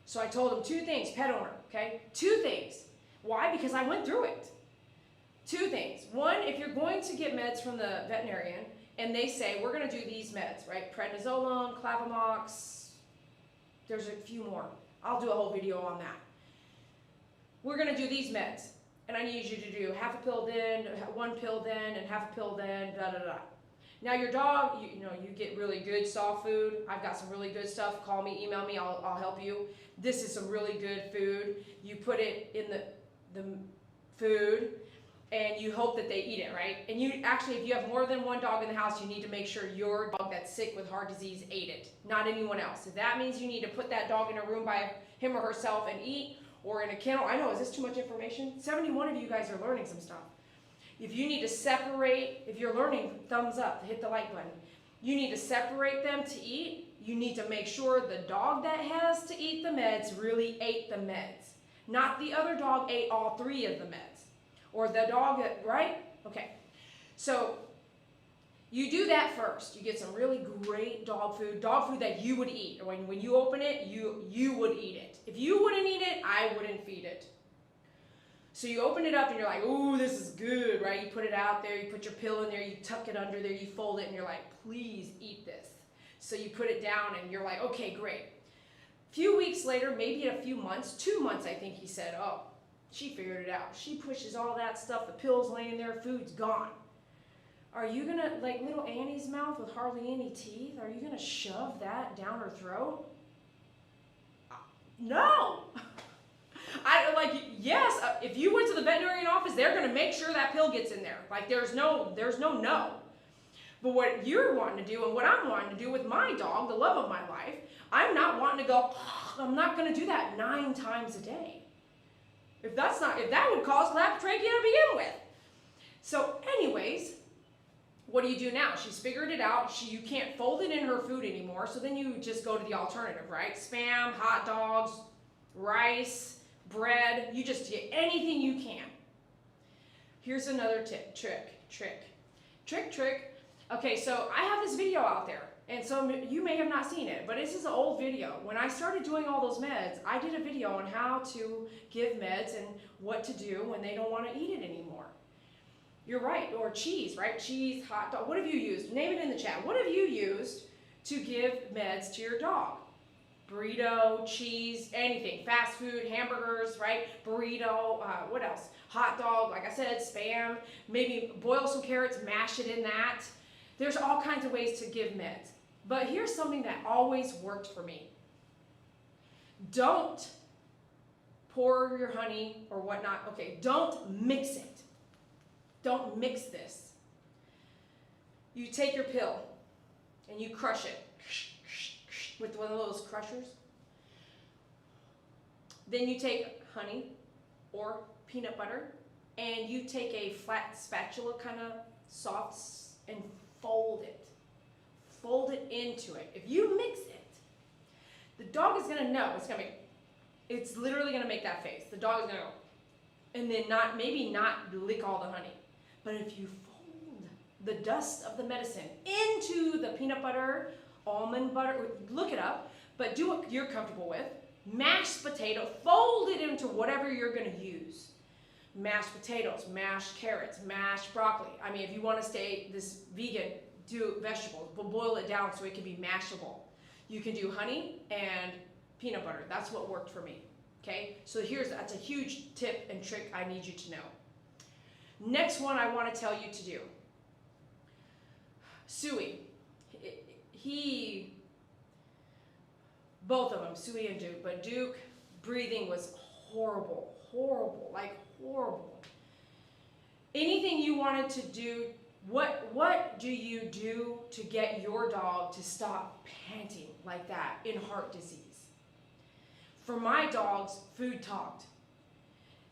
So I told him 2 things, pet owner, okay? 2 things. Why? Because I went through it. 2 things. 1, if you're going to get meds from the veterinarian, and they say, we're going to do these meds, right? Prednisolone, Clavamox, there's a few more. I'll do a whole video on that. We're going to do these meds, and I need you to do half a pill then, 1 pill then, and half a pill then, da da da. Now your dog, you get really good soft food. I've got some really good stuff. Call me, email me, I'll help you. This is some really good food. You put it in the food, and you hope that they eat it, right? And you actually, if you have more than 1 dog in the house, you need to make sure your dog that's sick with heart disease ate it, not anyone else. If that means you need to put that dog in a room by him or herself and eat, or in a kennel. I know, is this too much information? 71 of you guys are learning some stuff. If you need to separate, if you're learning, thumbs up, hit the like button. You need to separate them to eat. You need to make sure the dog that has to eat the meds really ate the meds. Not the other dog ate all 3 of the meds. Or the dog that, right? Okay. So you do that first. You get some really great dog food that you would eat. When you open it, you would eat it. If you wouldn't eat it, I wouldn't feed it. So you open it up and you're like, ooh, this is good, right? You put it out there, you put your pill in there, you tuck it under there, you fold it, and you're like, please eat this. So you put it down and you're like, okay, great. A few weeks later, maybe a few months, 2 months, I think he said, oh, she figured it out. She pushes all that stuff, the pill's laying there, food's gone. Are you gonna, like little Annie's mouth with hardly any teeth, are you gonna shove that down her throat? No! Yes, if you went to the veterinarian office, they're gonna make sure that pill gets in there. Like there's no. But what you're wanting to do and what I'm wanting to do with my dog, the love of my life, I'm not wanting to go, I'm not gonna do that 9 times a day. If that would cause clap trachea to begin with. So anyways, what do you do now? She's figured it out. You can't fold it in her food anymore. So then you just go to the alternative, right? Spam, hot dogs, rice, bread. You just get anything you can. Here's another trick. Okay, so I have this video out there. And so you may have not seen it, but this is an old video. When I started doing all those meds, I did a video on how to give meds and what to do when they don't want to eat it anymore. You're right, or cheese, right? Cheese, hot dog, what have you used? Name it in the chat. What have you used to give meds to your dog? Burrito, cheese, anything. Fast food, hamburgers, right? Burrito, what else? Hot dog, like I said, Spam. Maybe boil some carrots, mash it in that. There's all kinds of ways to give meds. But here's something that always worked for me. Don't pour your honey or whatnot. Okay, don't mix it. Don't mix this. You take your pill and you crush it with one of those crushers. Then you take honey or peanut butter and you take a flat spatula, kind of soft, and fold it. Fold it into it. If you mix it, the dog is gonna know. It's literally gonna make that face. The dog is gonna go, and then maybe not lick all the honey. But if you fold the dust of the medicine into the peanut butter, almond butter, look it up, but do what you're comfortable with. Mashed potato, fold it into whatever you're gonna use. mashed potatoes, mashed carrots, mashed broccoli. I mean, if you want to stay this vegan, do vegetables, but boil it down so it can be mashable. You can do honey and peanut butter. That's what worked for me. Okay, so that's a huge tip and trick I need you to know. Next one I want to tell you to do. Suey, both of them, Suey and Duke, but Duke, breathing was horrible, like horrible. Anything you wanted to do, what do you do to get your dog to stop panting like that in heart disease? For my dogs, food talked.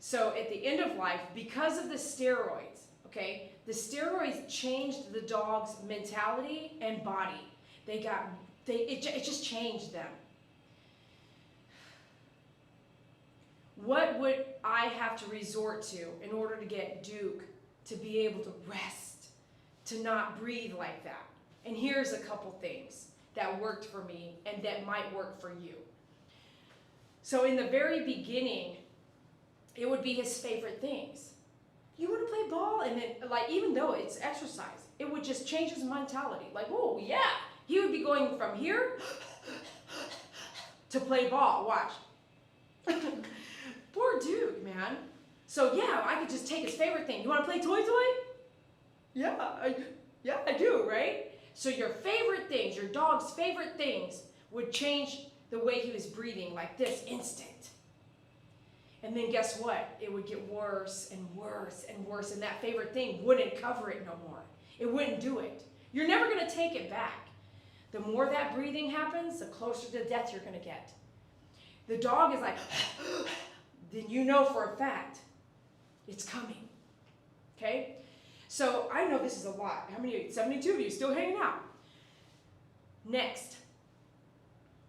So at the end of life, because of the steroids, okay, the steroids changed the dog's mentality and body. It just changed them. What would I have to resort to in order to get Duke to be able to rest, to not breathe like that? And here's a couple things that worked for me and that might work for you. So in the very beginning, it would be his favorite things. You want to play ball? And then, like, even though it's exercise, it would just change his mentality. Like, oh, yeah. He would be going from here to play ball. Watch. Poor Duke, man. So, yeah, I could just take his favorite thing. You want to play toy? Yeah, I do, right? So your favorite things, your dog's favorite things, would change the way he was breathing, like this, instant. And then guess what? It would get worse and worse and worse, and that favorite thing wouldn't cover it no more. It wouldn't do it. You're never going to take it back. The more that breathing happens, the closer to death you're going to get. The dog is like, then you know for a fact it's coming. Okay? So I know this is a lot. How many? 72 of you still hanging out. Next,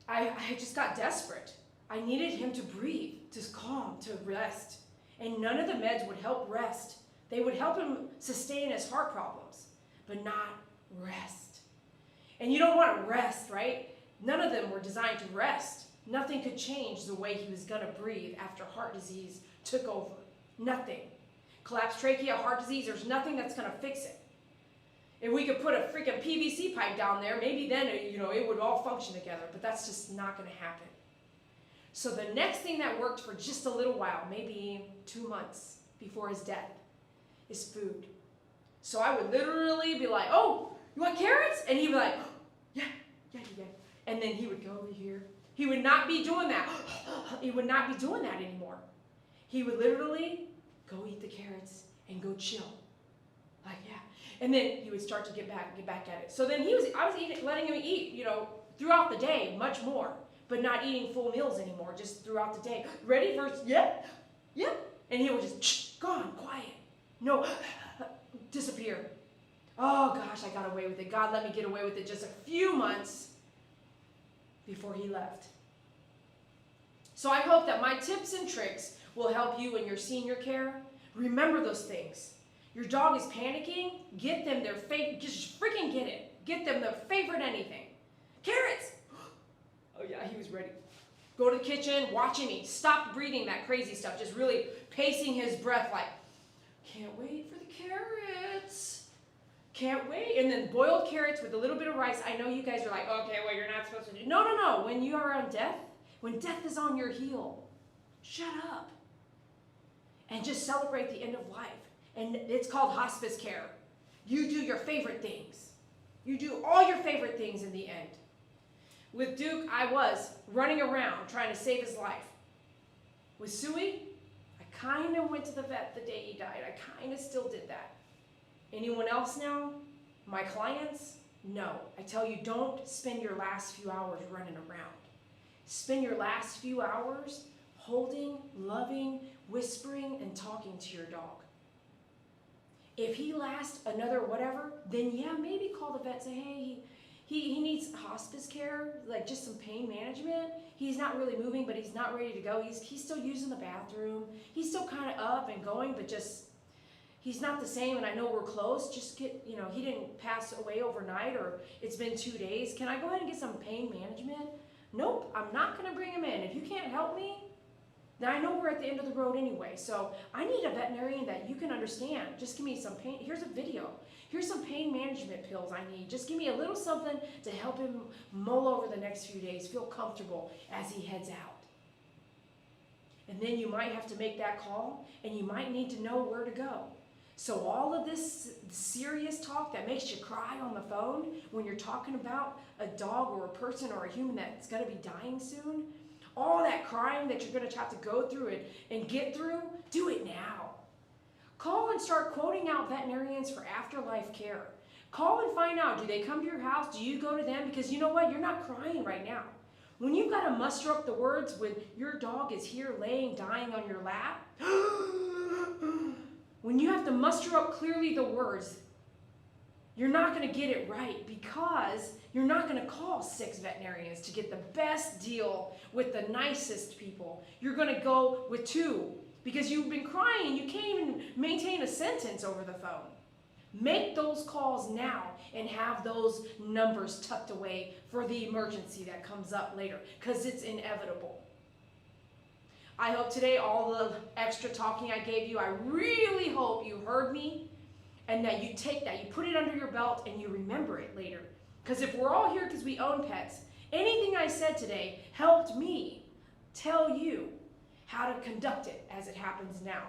I just got desperate. I needed him to breathe, to calm, to rest. And none of the meds would help rest. They would help him sustain his heart problems, but not rest. And you don't want to rest, right? None of them were designed to rest. Nothing could change the way he was going to breathe after heart disease took over. Nothing. Collapsed trachea, heart disease, there's nothing that's going to fix it. If we could put a freaking PVC pipe down there, maybe then, it would all function together, but that's just not going to happen. So the next thing that worked for just a little while, maybe 2 months before his death, is food. So I would literally be like, oh, you want carrots? And he'd be like, yeah. And then he would go over here. He would not be doing that. He would not be doing that anymore. He would literally go eat the carrots and go chill. Like, yeah. And then he would start to get back at it. So then I was letting him eat, throughout the day, much more. But not eating full meals anymore, just throughout the day. Ready? First, yep. And he would just, gone, quiet. No, disappear. Oh gosh, I got away with it. God let me get away with it just a few months before he left. So I hope that my tips and tricks will help you in your senior care. Remember those things. Your dog is panicking, get them their favorite, just freaking get it. Get them their favorite anything. Carrots! Oh yeah, he was ready. Go to the kitchen, watch him eat. Stop breathing that crazy stuff, just really pacing his breath like, can't wait for the carrots. Can't wait. And then boiled carrots with a little bit of rice. I know you guys are like, okay, well, you're not supposed to do. No. When you are on death, when death is on your heel, shut up. And just celebrate the end of life. And it's called hospice care. You do your favorite things. You do all your favorite things in the end. With Duke, I was running around trying to save his life. With Suey, I kind of went to the vet the day he died. I kind of still did that. Anyone else now? My clients? No. I tell you, don't spend your last few hours running around. Spend your last few hours holding, loving, whispering, and talking to your dog. If he lasts another whatever, then yeah, maybe call the vet, say, hey, he needs hospice care, like just some pain management. He's not really moving, but he's not ready to go. He's still using the bathroom. He's still kind of up and going, but just, he's not the same, and I know we're close. Just get, he didn't pass away overnight, or it's been 2 days. Can I go ahead and get some pain management? Nope, I'm not going to bring him in. If you can't help me, Now I know we're at the end of the road anyway, so I need a veterinarian that you can understand. Just give me some pain. Here's a video. Here's some pain management pills I need. Just give me a little something to help him mull over the next few days, feel comfortable as he heads out. And then you might have to make that call, and you might need to know where to go. So all of this serious talk that makes you cry on the phone when you're talking about a dog or a person or a human that's going to be dying soon, all that crying that you're going to have to go through it and get through, do it now. Call and start quoting out veterinarians for afterlife care. Call and find out, do they come to your house? Do you go to them? Because you know what? You're not crying right now. When you've got to muster up the words when your dog is here laying, dying on your lap, when you have to muster up clearly the words, you're not going to get it right because you're not going to call 6 veterinarians to get the best deal with the nicest people. You're going to go with 2 because you've been crying. You can't even maintain a sentence over the phone. Make those calls now and have those numbers tucked away for the emergency that comes up later because it's inevitable. I hope today all the extra talking I gave you, I really hope you heard me and that you take that, you put it under your belt and you remember it later. Because if we're all here because we own pets, anything I said today helped me tell you how to conduct it as it happens now.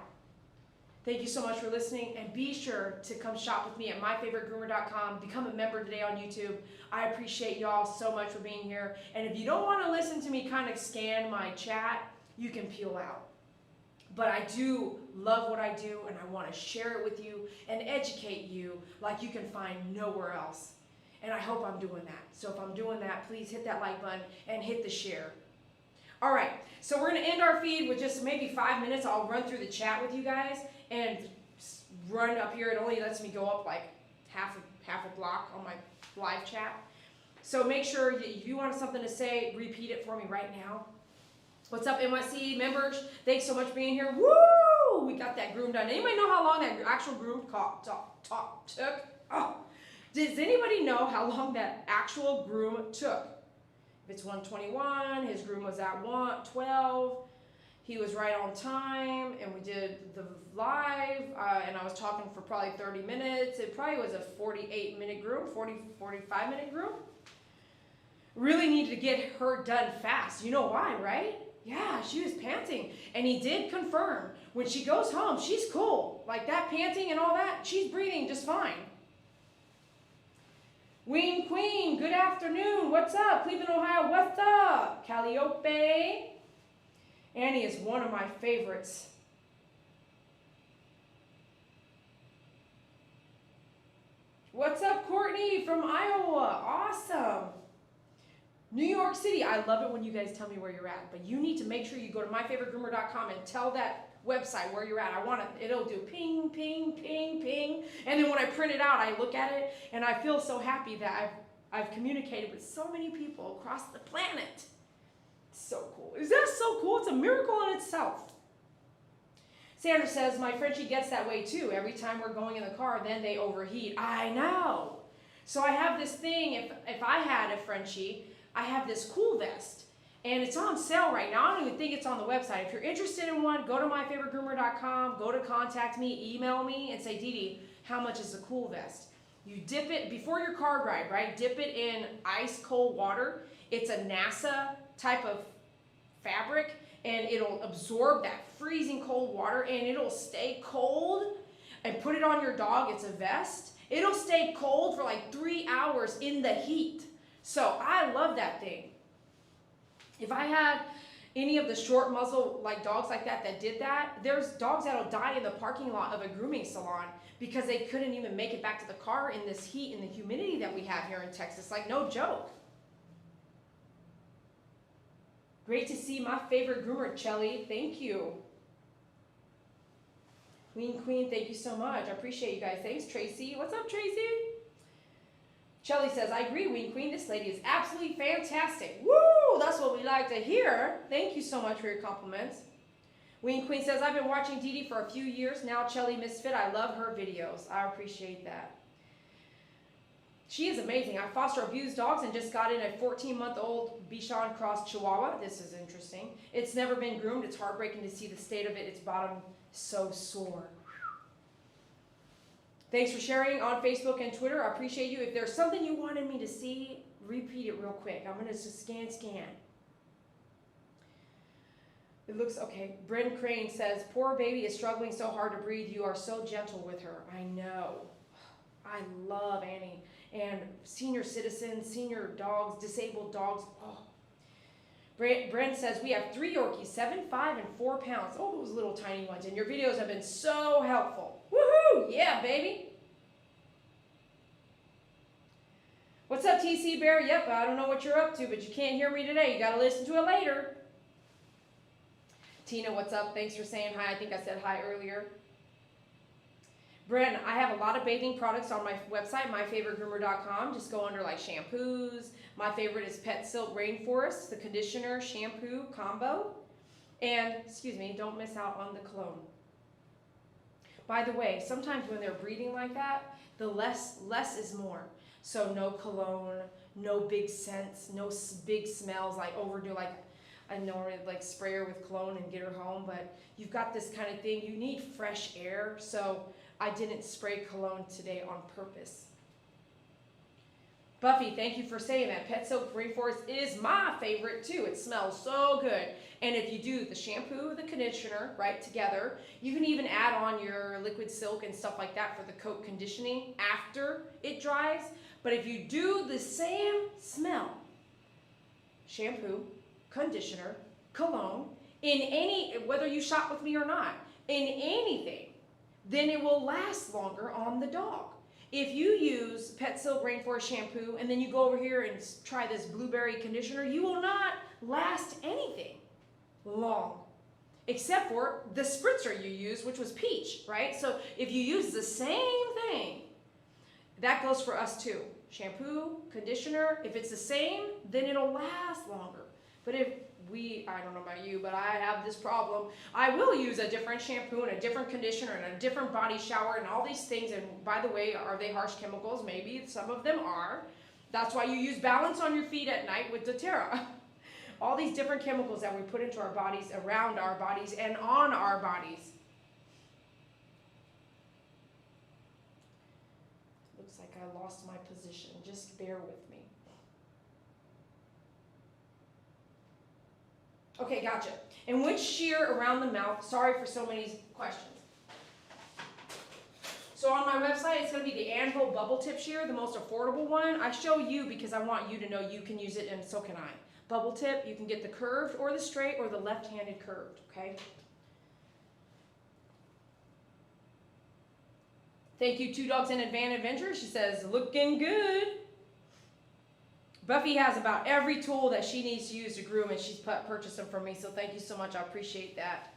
Thank you so much for listening, and be sure to come shop with me at myfavoritegroomer.com. Become a member today on YouTube. I appreciate y'all so much for being here. And if you don't want to listen to me kind of scan my chat, you can peel out. But I do love what I do, and I want to share it with you and educate you like you can find nowhere else. And I hope I'm doing that. So if I'm doing that, please hit that like button and hit the share. All right, so we're going to end our feed with just maybe 5 minutes. I'll run through the chat with you guys and run up here. It only lets me go up like half a block on my live chat. So make sure if you want something to say, repeat it for me right now. What's up, NYC members? Thanks so much for being here. Woo! We got that groom done. Anybody know how long that actual groom took? Oh. Does anybody know how long that actual groom took? If it's 1:21, his groom was at 1:12. He was right on time, and we did the live, and I was talking for probably 30 minutes. It probably was a 48-minute groom, 45-minute groom. Really needed to get her done fast. You know why, right? Yeah, she was panting, and he did confirm when she goes home, she's cool. Like that panting and all that, she's breathing just fine. Wing Queen, good afternoon. What's up? Cleveland, Ohio, what's up? Calliope. Annie is one of my favorites. What's up, Courtney from Iowa? Awesome. New York City. I love it when you guys tell me where you're at, but you need to make sure you go to myfavoritegroomer.com and tell that website where you're at. I want it. It'll do ping, ping, ping, ping. And then when I print it out, I look at it and I feel so happy that I've communicated with so many people across the planet. So cool. Is that so cool? It's a miracle in itself. Sandra says, my Frenchie gets that way too. Every time we're going in the car, then they overheat. I know. So I have this thing, if I had a Frenchie, I have this cool vest. And it's on sale right now. I don't even think it's on the website. If you're interested in one, go to myfavoritegroomer.com, go to contact me, email me, and say, Dee Dee, how much is the cool vest? You dip it, before your car ride, right? Dip it in ice cold water. It's a NASA type of fabric, and it'll absorb that freezing cold water, and it'll stay cold. And put it on your dog. It's a vest. It'll stay cold for like 3 hours in the heat. So I love that thing. If I had any of the short muzzle like dogs like that did that, there's dogs that'll die in the parking lot of a grooming salon because they couldn't even make it back to the car in this heat and the humidity that we have here in Texas. Like, no joke. Great to see my favorite groomer, Chelly. Thank you. Queen, thank you so much. I appreciate you guys. Thanks, Tracy. What's up, Tracy? Shelly says, I agree, Wing Queen. This lady is absolutely fantastic. Woo! That's what we like to hear. Thank you so much for your compliments. Wing Queen says, I've been watching Dee Dee for a few years now. Chelly Misfit, I love her videos. I appreciate that. She is amazing. I foster abused dogs and just got in a 14-month-old Bichon Cross Chihuahua. This is interesting. It's never been groomed. It's heartbreaking to see the state of it. Its bottom so sore. Thanks for sharing on Facebook and Twitter. I appreciate you. If there's something you wanted me to see, repeat it real quick. I'm going to just scan. It looks okay. Bryn Crane says, poor baby is struggling so hard to breathe. You are so gentle with her. I know. I love Annie. And senior citizens, senior dogs, disabled dogs. Oh. Brent says, we have 3 Yorkies, 7, 5, and 4 pounds. Oh, those little tiny ones. And your videos have been so helpful. Woohoo! Yeah, baby. What's up, TC Bear? Yep, I don't know what you're up to, but you can't hear me today. You got to listen to it later. Tina, what's up? Thanks for saying hi. I think I said hi earlier. Brent, I have a lot of bathing products on my website, myfavoritegroomer.com. Just go under like shampoos. My favorite is Pet Silk Rainforest, the conditioner shampoo combo. And, excuse me, don't miss out on the cologne. By the way, sometimes when they're breathing like that, the less is more. So no cologne, no big scents, no big smells, like overdo, like I normally like spray her with cologne and get her home, but you've got this kind of thing. You need fresh air, so I didn't spray cologne today on purpose. Buffy, thank you for saying that. Pet Silk Rainforest is my favorite too. It smells so good. And if you do the shampoo, the conditioner, right, together, you can even add on your liquid silk and stuff like that for the coat conditioning after it dries. But if you do the same smell, shampoo, conditioner, cologne, in any, whether you shop with me or not, in anything, then it will last longer on the dog. If you use Pet Silk Rainforest shampoo and then you go over here and try this blueberry conditioner, you will not last anything long, except for the spritzer you use, which was peach, right? So if you use the same thing, that goes for us too. Shampoo, conditioner, if it's the same, then it'll last longer. But if I don't know about you, but I have this problem. I will use a different shampoo and a different conditioner and a different body shower and all these things. And by the way, are they harsh chemicals? Maybe some of them are. That's why you use Balance on your feet at night with doTERRA. All these different chemicals that we put into our bodies, around our bodies, and on our bodies. Looks like I lost my position. Just bear with me. Okay, gotcha. And which shear around the mouth? Sorry for so many questions. So on my website, it's going to be the Anvil Bubble Tip Shear, the most affordable one. I show you because I want you to know you can use it, and so can I. Bubble tip, you can get the curved or the straight or the left-handed curved, okay? Thank you, 2 Dogs and a Van Adventure. She says, looking good. Buffy has about every tool that she needs to use to groom, and she's purchased them from me, so thank you so much. I appreciate that.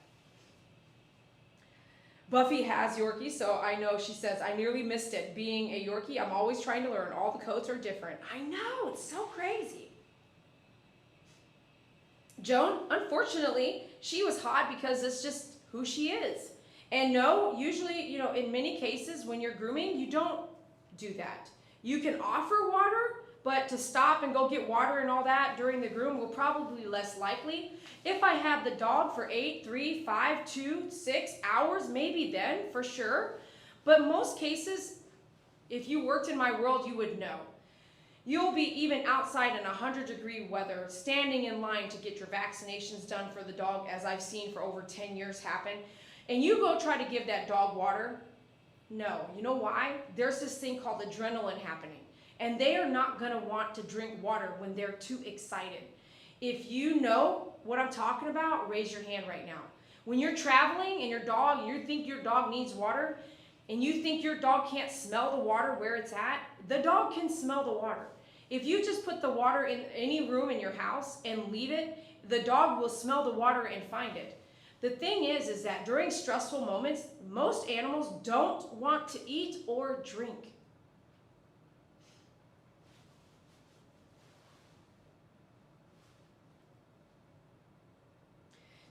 Buffy has Yorkie, so I know she says, I nearly missed it. Being a Yorkie, I'm always trying to learn. All the coats are different. I know, it's so crazy. Joan, unfortunately, she was hot because it's just who she is. And no, usually, you know, in many cases when you're grooming, you don't do that. You can offer water, but to stop and go get water and all that during the groom will probably be less likely. If I have the dog for 8, 3, 5, 2, 6 hours, maybe then, for sure. But most cases, if you worked in my world, you would know. You'll be even outside in 100-degree weather, standing in line to get your vaccinations done for the dog, as I've seen for over 10 years happen. And you go try to give that dog water. No. You know why? There's this thing called adrenaline happening. And they are not going to want to drink water when they're too excited. If you know what I'm talking about, raise your hand right now. When you're traveling and you think your dog needs water, and you think your dog can't smell the water where it's at, the dog can smell the water. If you just put the water in any room in your house and leave it, the dog will smell the water and find it. The thing is that during stressful moments, most animals don't want to eat or drink.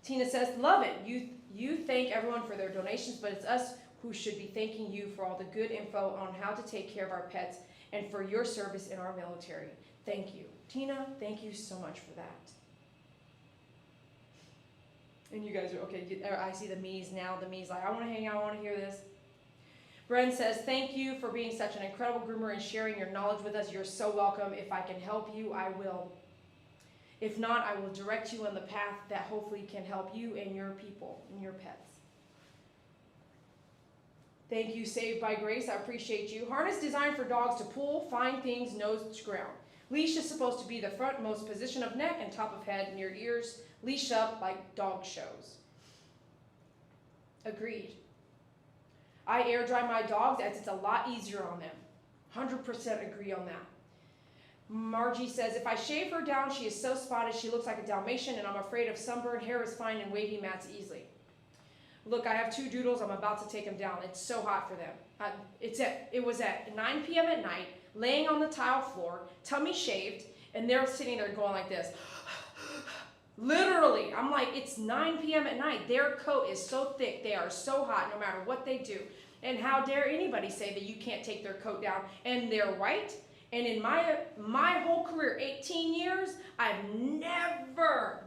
Tina says, love it. You thank everyone for their donations, but it's us who should be thanking you for all the good info on how to take care of our pets and for your service in our military. Thank you. Tina, thank you so much for that. And you guys are, okay, I see the me's now. The me's like, I want to hang out, I want to hear this. Bren says, thank you for being such an incredible groomer and sharing your knowledge with us. You're so welcome. If I can help you, I will. If not, I will direct you on the path that hopefully can help you and your people and your pets. Thank you, Saved by Grace. I appreciate you. Harness designed for dogs to pull, find things, nose to ground. Leash is supposed to be the frontmost position of neck and top of head near ears. Leash up like dog shows. Agreed. I air dry my dogs as it's a lot easier on them. 100% agree on that. Margie says, if I shave her down, she is so spotted, she looks like a Dalmatian, and I'm afraid of sunburn. Hair is fine and wavy mats easily. Look, I have 2 doodles. I'm about to take them down. It's so hot for them. It was at 9 p.m. at night, laying on the tile floor, tummy shaved, and they're sitting there going like this. Literally, I'm like, it's 9 p.m. at night. Their coat is so thick. They are so hot no matter what they do. And how dare anybody say that you can't take their coat down? And they're white. And in my whole career, 18 years, I've never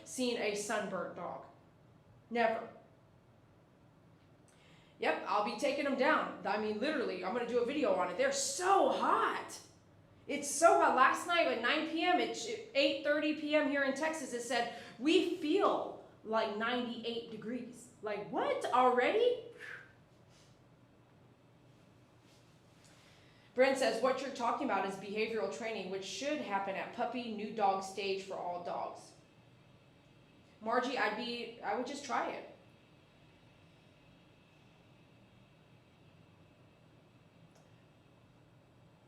seen a sunburnt dog. Never. Yep, I'll be taking them down. I mean, literally, I'm going to do a video on it. They're so hot. It's so hot. Last night at 9 p.m., it's 8:30 p.m. here in Texas, it said, we feel like 98 degrees. Like, what? Already? Brent says, what you're talking about is behavioral training, which should happen at puppy new dog stage for all dogs. Margie, I would just try it.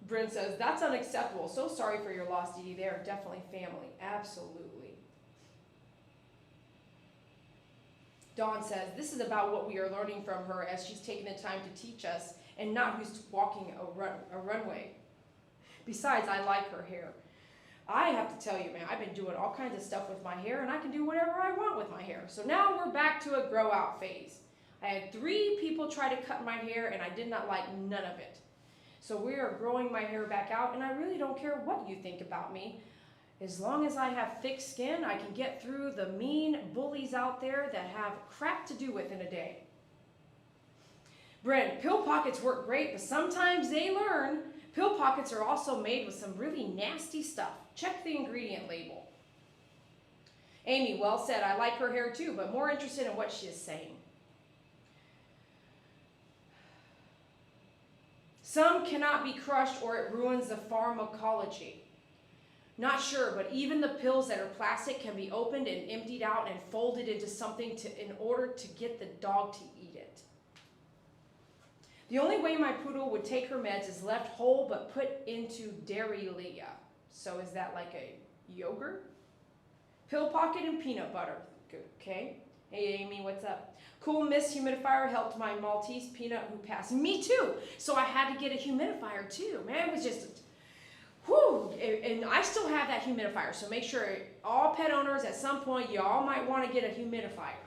Brent says, that's unacceptable. So sorry for your loss, Dee Dee. They are definitely family. Absolutely. Dawn says, this is about what we are learning from her as she's taking the time to teach us and not who's walking a runway. Besides, I like her hair. I have to tell you, man, I've been doing all kinds of stuff with my hair, and I can do whatever I want with my hair. So now we're back to a grow out phase. I had 3 people try to cut my hair, and I did not like none of it. So we are growing my hair back out, and I really don't care what you think about me. As long as I have thick skin, I can get through the mean bullies out there that have crap to do with in a day. Brent, pill pockets work great, but sometimes they learn. Pill pockets are also made with some really nasty stuff. Check the ingredient label. Amy, well said. I like her hair too, but more interested in what she is saying. Some cannot be crushed or it ruins the pharmacology. Not sure, but even the pills that are plastic can be opened and emptied out and folded into something in order to get the dog to eat it. The only way my poodle would take her meds is left whole but put into dairy. So is that like a yogurt? Pill pocket and peanut butter. Okay. Hey Amy, what's up? Cool Mist humidifier helped my Maltese Peanut who passed. Me too. So I had to get a humidifier too. Man, it was just, whew. And I still have that humidifier. So make sure all pet owners at some point, you all might want to get a humidifier.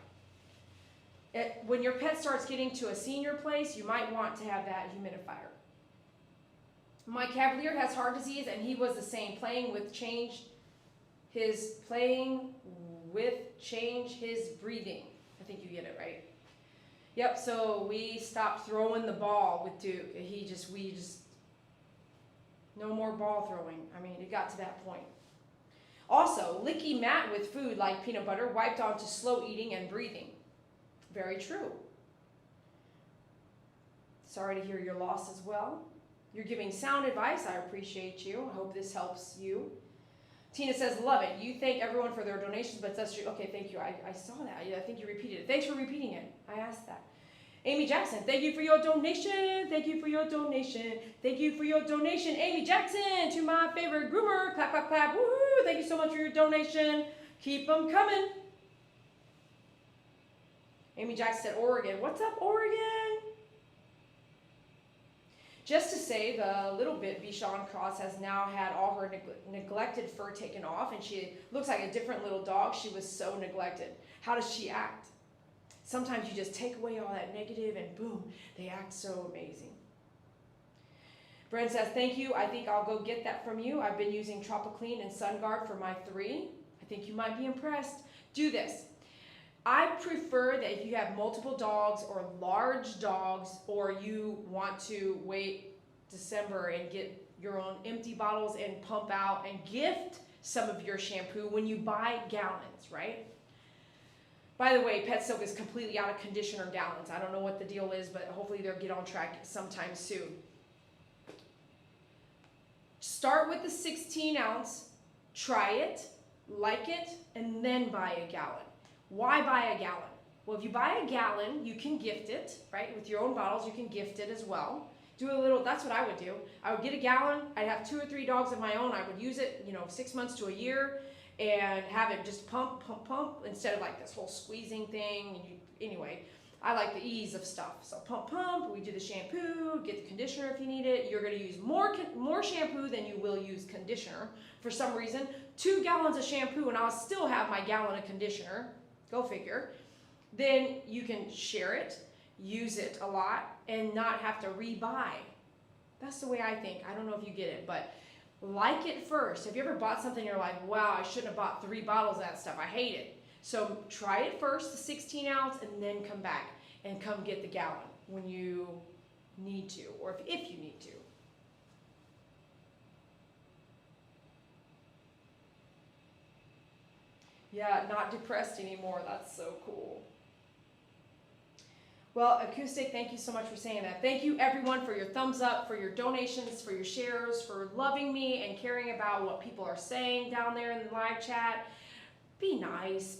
When your pet starts getting to a senior place, you might want to have that humidifier. My Cavalier has heart disease, and he was the same, playing with change his breathing. I think you get it right. Yep, so we stopped throwing the ball with Duke. We just, no more ball throwing. I mean, it got to that point. Also, licky mat with food like peanut butter wiped onto slow eating and breathing. Very true. Sorry to hear your loss as well. You're giving sound advice. I appreciate you. I hope this helps you. Tina says, love it. You thank everyone for their donations, but that's true. Okay, thank you. I saw that. I think you repeated it. Thanks for repeating it. I asked that. Amy Jackson, thank you for your donation. Thank you for your donation. Thank you for your donation. Amy Jackson, to my favorite groomer. Clap, clap, clap. Woohoo! Thank you so much for your donation. Keep them coming. Amy Jackson said, Oregon. What's up, Oregon? Just to say, the little bit Bichon Cross has now had all her neglected fur taken off, and she looks like a different little dog. She was so neglected. How does she act? Sometimes you just take away all that negative, and boom, they act so amazing. Brent says, thank you. I think I'll go get that from you. I've been using Tropiclean and SunGuard for my 3. I think you might be impressed. Do this. I prefer that if you have multiple dogs or large dogs, or you want to wait December and get your own empty bottles and pump out and gift some of your shampoo when you buy gallons, right? By the way, Pet Soak is completely out of conditioner gallons. I don't know what the deal is, but hopefully they'll get on track sometime soon. Start with the 16 ounce, try it, like it, and then buy a gallon. Why buy a gallon? Well, if you buy a gallon, you can gift it, right? With your own bottles, you can gift it as well. Do a little, that's what I would do. I would get a gallon, I'd have 2 or 3 dogs of my own, I would use it, 6 months to a year, and have it just pump, pump, pump, instead of like this whole squeezing thing. Anyway, I like the ease of stuff. So pump, pump, we do the shampoo, get the conditioner if you need it. You're gonna use more shampoo than you will use conditioner for some reason. 2 gallons of shampoo and I'll still have my gallon of conditioner, go figure. Then you can share it, use it a lot, and not have to rebuy. That's the way I think. I don't know if you get it, but like it first. Have you ever bought something and you're like, wow, I shouldn't have bought 3 bottles of that stuff. I hate it. So try it first, the 16 ounce, and then come back and come get the gallon when you need to, or if you need to. Yeah, not depressed anymore. That's so cool. Well, Acoustic, thank you so much for saying that. Thank you everyone for your thumbs up, for your donations, for your shares, for loving me and caring about what people are saying down there in the live chat. Be nice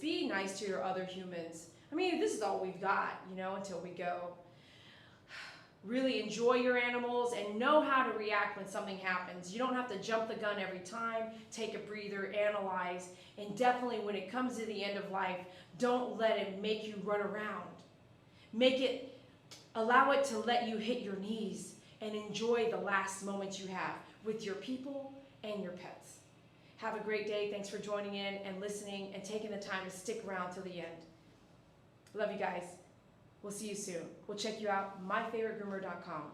to your other humans. I mean, this is all we've got, until we go. Really enjoy your animals and know how to react when something happens. You don't have to jump the gun every time. Take a breather, analyze, and definitely when it comes to the end of life, don't let it make you run around. Allow it to let you hit your knees and enjoy the last moments you have with your people and your pets. Have a great day. Thanks for joining in and listening and taking the time to stick around till the end. Love you guys. We'll see you soon. We'll check you out, myfavoritegroomer.com.